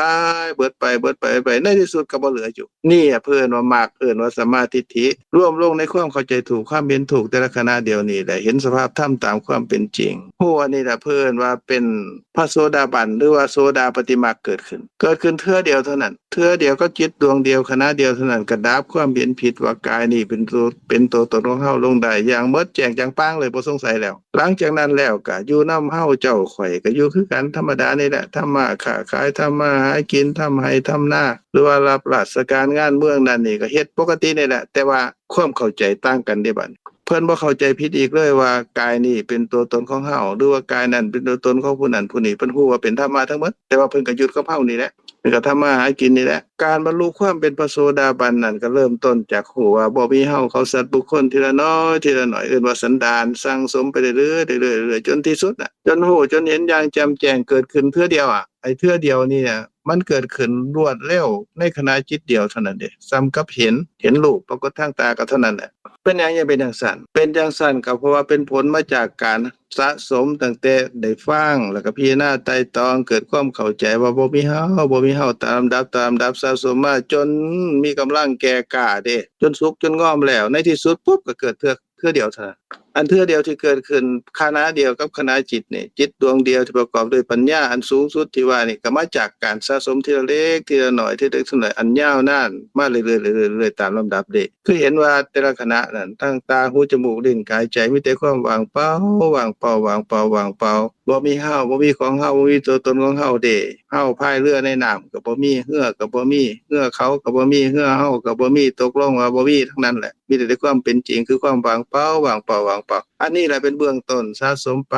ในที่สุดก็บ่เหลืออยู่นี่เพิ่นว่ามรรคเพิ่นว่าสัมมาทิฏฐิรวมลงในความเข้าใจถูกความเห็นถูกแต่ละขณะเดียวนี้แหละเห็นสภาพธรรมตามความเป็นจริงโหอันนี้ล่ะเพิ่นว่าเป็นพระโสดาบันหรือว่าโสดาปฏิมรรคเกิดขึ้นเทื่อเดียวเท่านั้น เทื่อเดียวก็จิตดวงเดียวคณะเดียวเท่านั้นก็ดับความเห็นผิดว่ากายนี่เป็นตัวตนของเฮาลงได้อย่างหมดแจ้งจังปางเลยบ่สงสัยแล้วหลังจากนั้นแล้วก็อยู่นำเฮาเจ้าข่อยก็อยู่คือกันธรรมดานี่แหละทำมาค้าขายทำมาหากินทำไร่ทำนาหรือว่ารับราชการงานเมืองนั่นนี่ก็เฮ็ดปกตินี่แหละแต่ว่าความเข้าใจต่างกันเด้บัดเพิ่นบ่เข้าใจผิดอีกเลยว่ากายนี่เป็นตัวตนของเฮาหรือว่ากายนั้นเป็นตัวตนของผู้นั้นผู้นี้เพิ่นฮู้ว่าเป็นธรรมะทั้งหมดแต่ว่าเพิ่นก็ยึดกับเฮานี่แหละเพิ่นก็ทำมาหากินนี่แหละการบรรลุความเป็นพระโสดาบันนั่นก็เริ่มต้นจากฮู้ว่าบ่มีเฮาเขาสัตว์บุคคลทีละน้อยทีละน้อยเอิ้นว่าสันดานสั่งสมไปเรื่อยๆเรื่อยๆจนที่สุดน่ะจนฮู้จนเห็นอย่างแจ่มแจ้งเกิดขึ้นเทื่อเดียวไอ้เทื่อเดียวนี่น่ะมันเกิดขึ้นรวดเร็วในขณะจิตเดียวเท่านั้นเด้ซ้ำกับเห็นรูปปรากฏทางตาก็เท่านั้นแหละเป็นหยังยังเป็นจังซั่นเป็นจังซั่นก็เพราะว่าเป็นผลมาจากการสะสมตั้งแต่ได้ฟังแล้วก็พิจารณาไตร่ตรองเกิดความเข้าใจว่าบ่มีเฮาตามลำดับสะสมมาจนมีกำลังแก่กล้าเด้จนสุขจนงอมแล้วในที่สุดปุ๊บก็เกิดเทื่อเดียวเท่านั้นอันเทื่อเดียวที่เกิดขึ้นคณะเดียวกับคณะจิตนี่จิตดวงเดียวที่ประกอบด้วยปัญญาอันสูงสุดที่ว่านี่ก็มาจากการสะสมทีละเล็กทีละน้อยทีละเล็กทีละน้อยอันยาวนานมาเรื่อยๆตามลำดับเด้คือเห็นว่าแต่ละคณะนั้นทั้งตาหูจมูกลิ้นกายใจมีแต่ความว่างเปล่าบ่มีเฮาบ่มีของเฮาบ่มีตัวตนของเฮาเด้เฮาพายเรือในน้ำก็บ่มีเฮือก็บ่มีเฮือเขาก็บ่มีเฮือเฮาก็บ่มีตกลงว่าบ่มีทั้งนั้นแหละมีแต่ความเป็นจริงคือความว่างเปล่าอันนี้แหละเป็นเบื้องต้นสะสมไป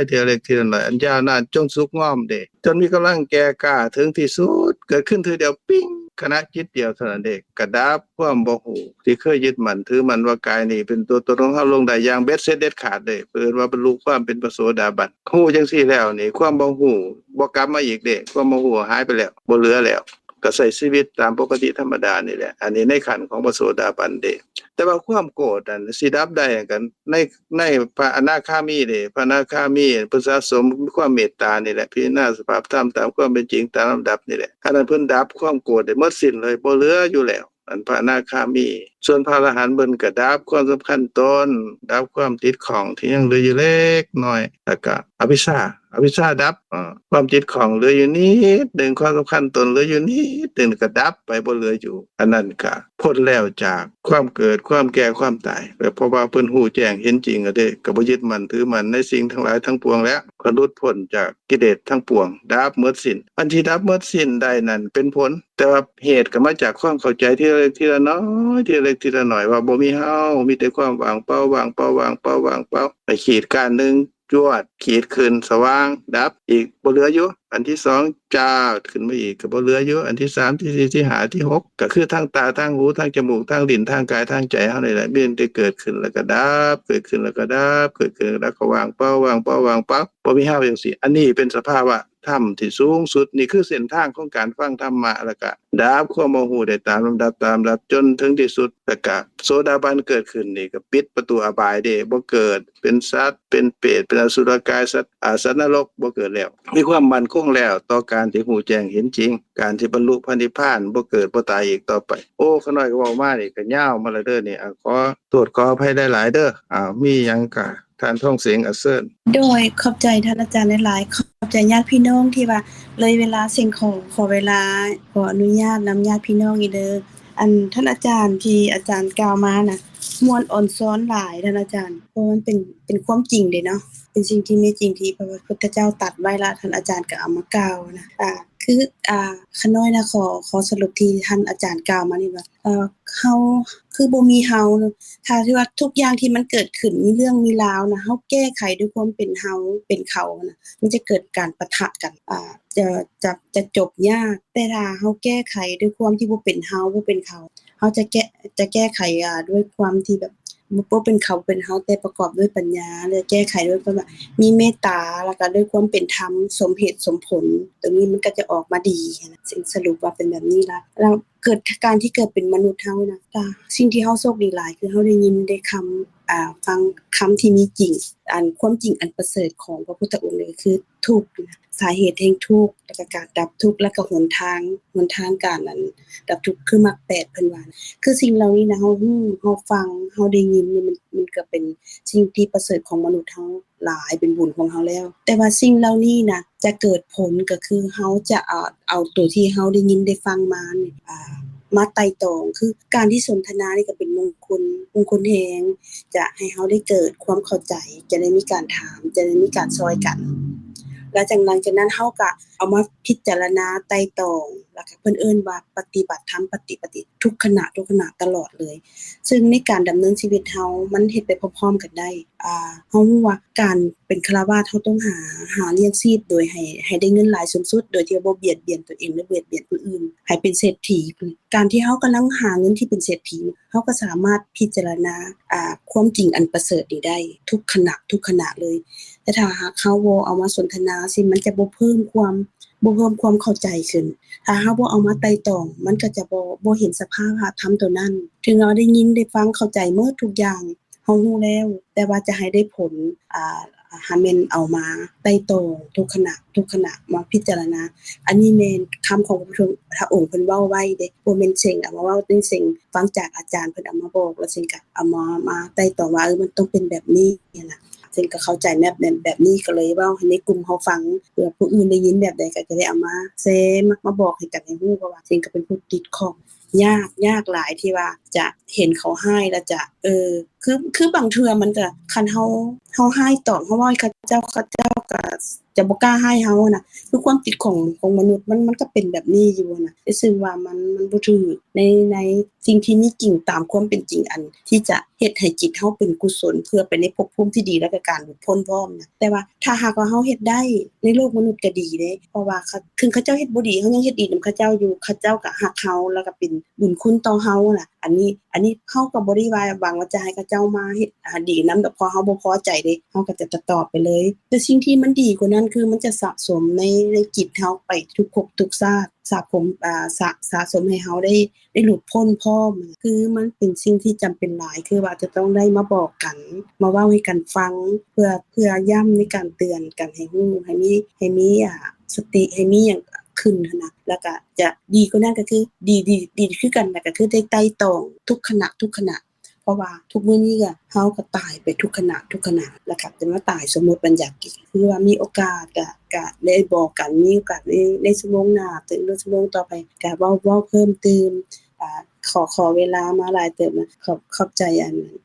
ทีละเล็กทีละน้อยอันยาวนานจนสุขงอมเด้จนมีกำลังแก่กล้าถึงที่สุดเกิดขึ้นทีเดียวปิ๊งขณะจิตเดียวเท่านั้นเองกระดับความบ่ฮู้ที่เคยยึดมั่นถือมั่นว่ากายนี่เป็นตัวตนของเฮาลงได้อย่างเบ็ดเสร็จเด็ดขาดเลยเพิ่นว่าบรรลุความเป็นพระโสดาบันฮู้จังซี่แล้วนี่ความบ่ฮู้บ่กลับมาอีกเด้ความบ่ฮู้หายไปแล้วบ่เหลือแล้วก็ใช้ชีวิตตามปกติธรรมดานี่แหละอันนี้ในขันธ์ของพระโสดาบันเด้แต่ว่าความโกรธนั่นสิดับได้กันในพระอนาคามีเด้พระอนาคามีเพิ่นสะสมความเมตตานี่แหละพิจารณาสภาพธรรมตามความเป็นจริงตามลำดับนี่แหละอันนั้นเพิ่นดับความโกรธได้หมดสิ้นเลยบ่เหลืออยู่แล้วอันพระอนาคามีส่วนพระอรหันต์เพิ่นก็ดับความสำคัญตนดับความติดข้องที่ยังเหลืออยู่เล็กน้อยแล้วก็อวิชชาดับความติดข้องเหลืออยู่นิดหนึ่งความสำคัญตนเหลืออยู่นิดหนึ่งก็ดับไปบ่เหลืออยู่อันนั้นก็พ้นแล้วจากความเกิดความแก่ความตายเพราะว่าเพิ่นฮู้แจ้งเห็นจริงอะเด้ก็บ่ยึดมั่นถือมั่นในสิ่งทั้งหลายทั้งปวงแล้วก็หลุดพ้นจากกิเลสทั้งปวงดับหมดสิ้นอันที่ดับหมดสิ้นได้นั่นเป็นผลแต่ว่าเหตุก็มาจากความเข้าใจทีละเล็กทีละน้อยทีละเล็กทีละน้อยว่าบ่มีเฮามีแต่ความว่างเปล่าไปขีดการนึงจวดขีดขึ้นสว่างดับอีกบ่เหลืออยู่อันที่2จ้าขึ้นมาอีกก็บ่เหลืออยู่อันที่3ที่4ที่5ที่6ก็คือทางตาทางหูทางจมูกทางลิ้นทางกายทางใจเฮานี่แหละมีแต่เกิดขึ้นแล้วก็ดับเกิดขึ้นแล้วก็ดับเกิดขึ้นแล้วก็ว่างเปล่าบ่มีเฮาจังซี่อันนี้เป็นสภาวะธรรมที่สูงสุดนี่คือเส้นทางของการฟังธรรมะแล้วก็ดับความโมโหได้ตามลำดับจนถึงที่สุดแล้วก็โสดาบันเกิดขึ้นนี่ก็ปิดประตูอบายเด้บ่เกิดเป็นสัตว์เป็นเปรตเป็นอสุรกายสัตว์นรกบ่เกิดแล้วมีความมั่นคงแล้วต่อการที่ฮู้แจ้งเห็นจริงการที่บรรลุพระนิพพานบ่เกิดบ่ตายอีกต่อไปโอ้ขน้อยก็เว้ามานี่ก็ยาวมาแล้วเด้อนี่ขอโทษขออภัยหลายๆเด้อมีหยังก็ท่านท่องเสียงอัสเซินโดยขอบใจท่านอาจารย์หลายๆขอบใจญาติพี่น้องที่ว่าเลยเวลาสิ่งของขอเวลาขออนุญาตนำญาติพี่น้องอีเด้ออันท่านอาจารย์ที่อาจารย์กล่าวมาน่ะม่วนอ่อนซ้อนหลายท่านอาจารย์เพราะมันเป็นความจริงเด้เนาะเป็นสิ่งที่มีจริงที่พระพุทธเจ้าตรัสไว้ละท่านอาจารย์ก็เอามากล่าวนะคือขน้อยนะขอสรุปที่ท่านอาจารย์กล่าวมานี่ว่าเฮาคือบ่มีเฮาถ้าที่ว่าทุกอย่างที่มันเกิดขึ้นมีเรื่องมีราวนะเฮาแก้ไขด้วยความเป็นเฮาเป็นเขานะมันจะเกิดการปะทะกันจะจบยากแต่ถ้าเฮาแก้ไขด้วยความที่บ่เป็นเฮาบ่เป็นเขาเฮาจะแก้ไขด้วยความที่แบบบ่เป็นเขาเป็นเฮาแต่ประกอบด้วยปัญญาและแก้ไขด้วยความว่ามีเมตตาแล้วก็ด้วยความเป็นธรรมสมเหตุสมผลตรงนี้มันก็จะออกมาดีนะสิ่งสรุปว่าเป็นแบบนี้ละแล้วเกิดการที่เกิดเป็นมนุษย์เฮานะสิ่งที่เฮาโชคดีหลายคือเฮาได้ยินได้ฟังคำที่มีจริงความจริงอันประเสริฐของพระพุทธองค์เลยคือทุกข์สาเหตุแห่งทุกข์แล้วก็การดับทุกข์แล้วก็หนทางการนั้นดับทุกข์คือมรรค8เพิ่นว่าคือสิ่งเหล่านี้นะเฮาฟังเฮาได้ยินนี่มันก็เป็นสิ่งที่ประเสริฐของมนุษย์เฮา หลายเป็นบุญของเฮาแล้วแต่ว่าสิ่งเหล่านี้นะจะเกิดผลก็คือเฮาจะเอาตัวที่เฮาได้ยินได้ฟังมานี่มาไต่ตองคือการที่สนทนานี่ก็เป็นมงคลแฮงจะให้เฮาได้เกิดความเข้าใจจะได้มีการถามจะได้มีการช่วยกันและหลังจากนั้นเฮาก็เอามาพิจารณาไต่ตองแล้วก็เพิ่นเอิ้นว่าปฏิบัติธรรมปฏิทุกขณะตลอดเลยซึ่งในการดำเนินชีวิตเฮามันเฮ็ดไปพร้อมๆกันได้เฮารู้ว่าการเป็นฆราวาสเฮาต้องหาเลี้ยงชีพโดยให้ได้เงินหลายสูงสุดโดยที่บ่เบียดเบียนตัวเองหรือเบียดเบียนผู้อื่นให้เป็นเศรษฐีการที่เฮากำลังหาเงินที่เป็นเศรษฐีเฮาก็สามารถพิจารณาความจริงอันประเสริฐนี้ได้ทุกขณะเลยแต่ถ้าหากเฮาบ่เอามาสนทนาสิมันจะบ่เพิ่มความเข้าใจขึ้นถ้าเฮาบ่เอามาไต่ตองมันก็จะบ่เห็นสภาพธรรมตัวนั้นถึงเราได้ยินได้ฟังเข้าใจหมดทุกอย่างเฮารู้แล้วแต่ว่าจะให้ได้ผลหาแม่นเอามาไต่ตองทุกขณะมาพิจารณาอันนี้แม่นคำของพระองค์เพิ่นเว้าไว้เด้บ่แม่นเซ็งเอามาเว้าเป็นเซ็งฟังจากอาจารย์เพิ่นเอามาบอกแล้วเซ็งก็เอามาไต่ตองว่ามันต้องเป็นแบบนี้เนี่ยนะซึ่งก็เข้าใจแบบนี้ก็เลยเว้าให้ในกลุ่มเฮาฟังเพื่อผู้อื่นได้ยินแบบใดก็จะได้เอามาแชร์มาบอกให้กันให้รู้เพราะว่าซึ่งก็เป็นผู้ติดข้องยากหลายที่ว่าจะเห็นเขาให้แล้วจะคือบางเทื่อมันจะคันเฮาให้ตอบเฮาว่าเขาเจ้าก็จะบ่กล้าให้เฮาน่ะคือความติดของมนุษย์มันก็เป็นแบบนี้อยู่น่ะซึ่งว่ามันบ่ถูกในสิ่งที่มีจริงตามความเป็นจริงอันที่จะเฮ็ดให้จิตเฮาเป็นกุศลเพื่อไปในภพภูมิที่ดีและก็การหลุดพ้นพร้อมนะแต่ว่าถ้าหากว่าเฮาเฮ็ดได้ในโลกมนุษย์ก็ดีเด้เพราะว่าถึงเขาเจ้าเฮ็ดบ่ดีเฮายังเฮ็ดดีนำเขาเจ้าอยู่เขาเจ้าก็ฮักเฮาแล้วก็เป็นบุญคุณต่อเฮาน่ะอันนี้เฮาก็บ่ได้ว่าหวังว่าจะให้เขาเจ้ามาเฮ็ดดีนำแต่พอเฮาบ่พอใจเด้เฮาก็จะตอบไปเลยแต่สิ่งที่มันดีกว่านั้นคือมันจะสะสมในจิตเฮาไปทุกภพทุกชาติสะสมให้เฮาได้หลุดพ้นพร้อมคือมันเป็นสิ่งที่จำเป็นหลายคือว่าจะต้องได้มาบอกกันมาเว้าให้กันฟังเพื่อย้ำในการเตือนกันให้รู้ให้มีสติให้มีหยังขึ้นนะแล้วก็จะดีกว่านั้นก็คือดีคือกันแล้วก็คือได้ไต่ตองทุกขณะเพราะว่าทุกมื้อนี้ก็เฮาก็ตายไปทุกขณะแล้วก็จะมาตายสมมุติบัญญัติอีกคือว่ามีโอกาสก็ได้บอกกันมีโอกาสในชั่วโมงหน้าถึงชั่วโมงต่อไปก็เว้าเพิ่มเติมขอเวลามาหลายเติมนะขอบใจ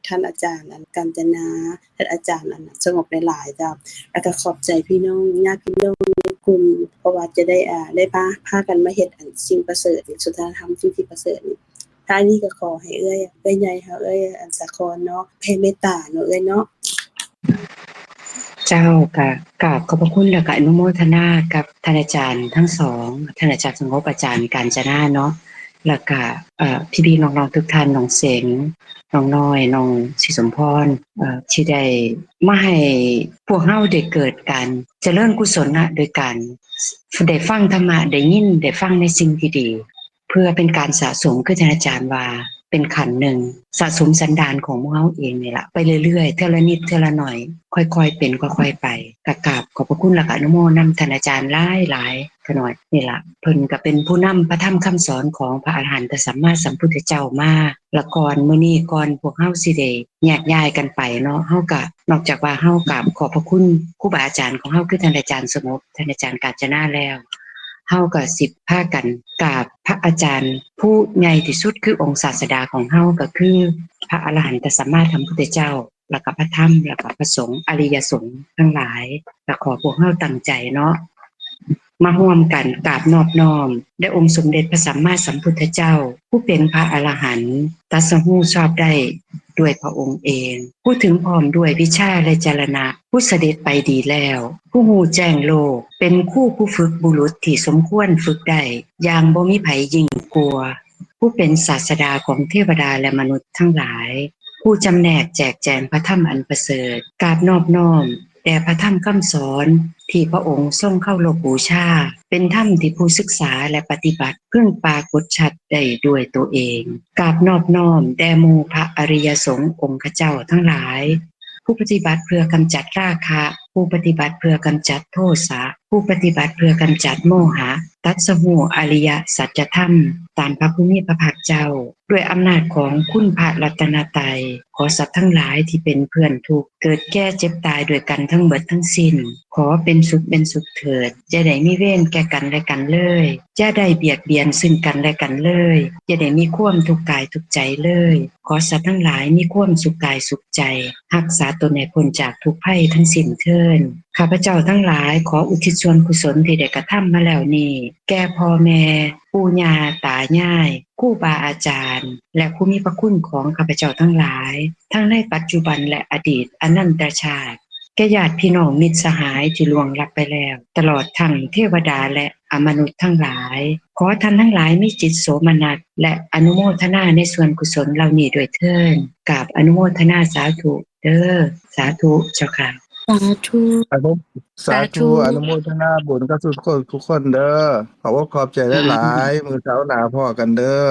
ท่านอาจารย์กาญจนาท่านอาจารย์สงบหลายๆจ้ะแล้วก็ขอบใจพี่น้องญาติพี่น้องในกลุ่มเพราะว่าจะได้พากันมาเฮ็ดสิ่งประเสริฐสุนทรธรรมที่ประเสริฐท้ายนี้ก็ขอให้เอ้ยใหญ่ค่ะสาครเนาะแผ่เมตตาเนาะเนาะเจ้ากราบขอบพระคุณและก็อนุโมทนากับท่านอาจารย์ทั้งสองท่านอาจารย์สงบอาจารย์กาญจนาเนาะแล้วก็พี่ๆน้องๆทุกท่านน้องเสงน้องน้อยน้องศิสมพรที่ได้มาให้พวกเราได้เกิดการเจริญกุศลโดยการได้ฟังธรรมะได้ยินได้ฟังในสิ่งที่ดีเพื่อเป็นการสะสมคือท่านอาจารย์ว่าเป็นขันธ์หนึ่งสะสมสันดานของพวกเราเองนี่ล่ะไปเรื่อยๆเท่าละนิดเท่าละหน่อยค่อยๆเป็นค่อยๆไปกราบขอบพระคุณและก็อนุโมทนาท่านอาจารย์หลายๆก็หน่อยนี่ล่ะเพิ่นก็เป็นผู้นำพระธรรมคำสอนของพระอรหันตสัมมาสัมพุทธเจ้ามาละก่อนมื้อนี้ก่อนพวกเฮาสิได้แยกย้ายกันไปเนาะเฮาก็นอกจากว่าเฮากราบขอบพระคุณครูบาอาจารย์ของเฮาคือท่านอาจารย์สงบท่านอาจารย์กาญจนาแล้วเฮาก็สิพากันกราบพระอาจารย์ผู้ใหญ่ที่สุดคือองค์ศาสดาของเฮาก็คือพระอรหันตสัมมาสัมพุทธเจ้าแล้วก็พระธรรมแล้วก็พระสงฆ์อริยสงฆ์ทั้งหลายก็ขอพวกเฮาตั้งใจเนาะมาร่วมกันกราบนอบน้อมได้องค์สมเด็จพระสัมมาสัมพุทธเจ้าผู้เป็นพระอรหันต์ตรัสรู้ชอบได้ด้วยพระองค์เองผู้ถึงพร้อมด้วยวิชาและจรณะผู้เสด็จไปดีแล้วผู้ฮู้แจ้งโลกเป็นคู่ผู้ฝึกบุรุษที่สมควรฝึกได้อย่างบ่มีไผยิ่งกลัวผู้เป็นศาสดาของเทวดาและมนุษย์ทั้งหลายผู้จำแนกแจกแจงพระธรรมอันประเสริฐกราบนอบน้อมแด่พระธรรมคำสอนที่พระองค์ทรงเข้าลบบูชาเป็นธรรมที่ผู้ศึกษาและปฏิบัติเพิ่งปรากฏชัดได้ด้วยตัวเองกราบนอบน้อมแด่หมู่พระอริยสงฆ์องค์เจ้าทั้งหลายผู้ปฏิบัติเพื่อกำจัดราคะผู้ปฏิบัติเพื่อกำจัดโทสะผู้ปฏิบัติเพื่อกำจัดโมหะตรัสรู้อริยสัจธรรม ตามพระผู้มีพระภาคเจ้าด้วยอำนาจของคุณพระรัตนตรัยขอสัตว์ทั้งหลายที่เป็นเพื่อนทุกข์เกิดแก่เจ็บตายด้วยกันทั้งเบิดทั้งสิ้นขอเป็นสุขเถิดอย่าได้มีเวรแก่กันและกันเลยอย่าได้เบียดเบียนซึ่งกันและกันเลยอย่าได้มีความทุกข์กายทุกข์ใจเลยขอสัตว์ทั้งหลายมีความสุขกายสุขใจรักษาตนให้พ้นจากทุกภัยทั้งสิ้นเถิดข้าพเจ้าทั้งหลายขออุทิศส่วนกุศลที่ได้กระทำมาแล้วนี้แก่พ่อแม่ปู่ย่าตายายครูบาอาจารย์และผู้มีพระคุณของข้าพเจ้าทั้งหลายทั้งในปัจจุบันและอดีตอนันตชาติแก่ญาติพี่น้องมิตรสหายที่ล่วงลับไปแล้วตลอดทั้งเทวดาและอมนุษย์ทั้งหลายขอท่านทั้งหลายมีจิตโสมนัสและอนุโมทนาในส่วนกุศลเหล่านี้ด้วยเถิดกราบอนุโมทนาสาธุเด้อสาธุเจ้าค่ะ สาธุ อนุสาธุอนุโมทนาบุญกับทุกคนเด้อขอบคุณขอบใจหลายๆมื้อเช้าหน้าพ้อกันเด้อ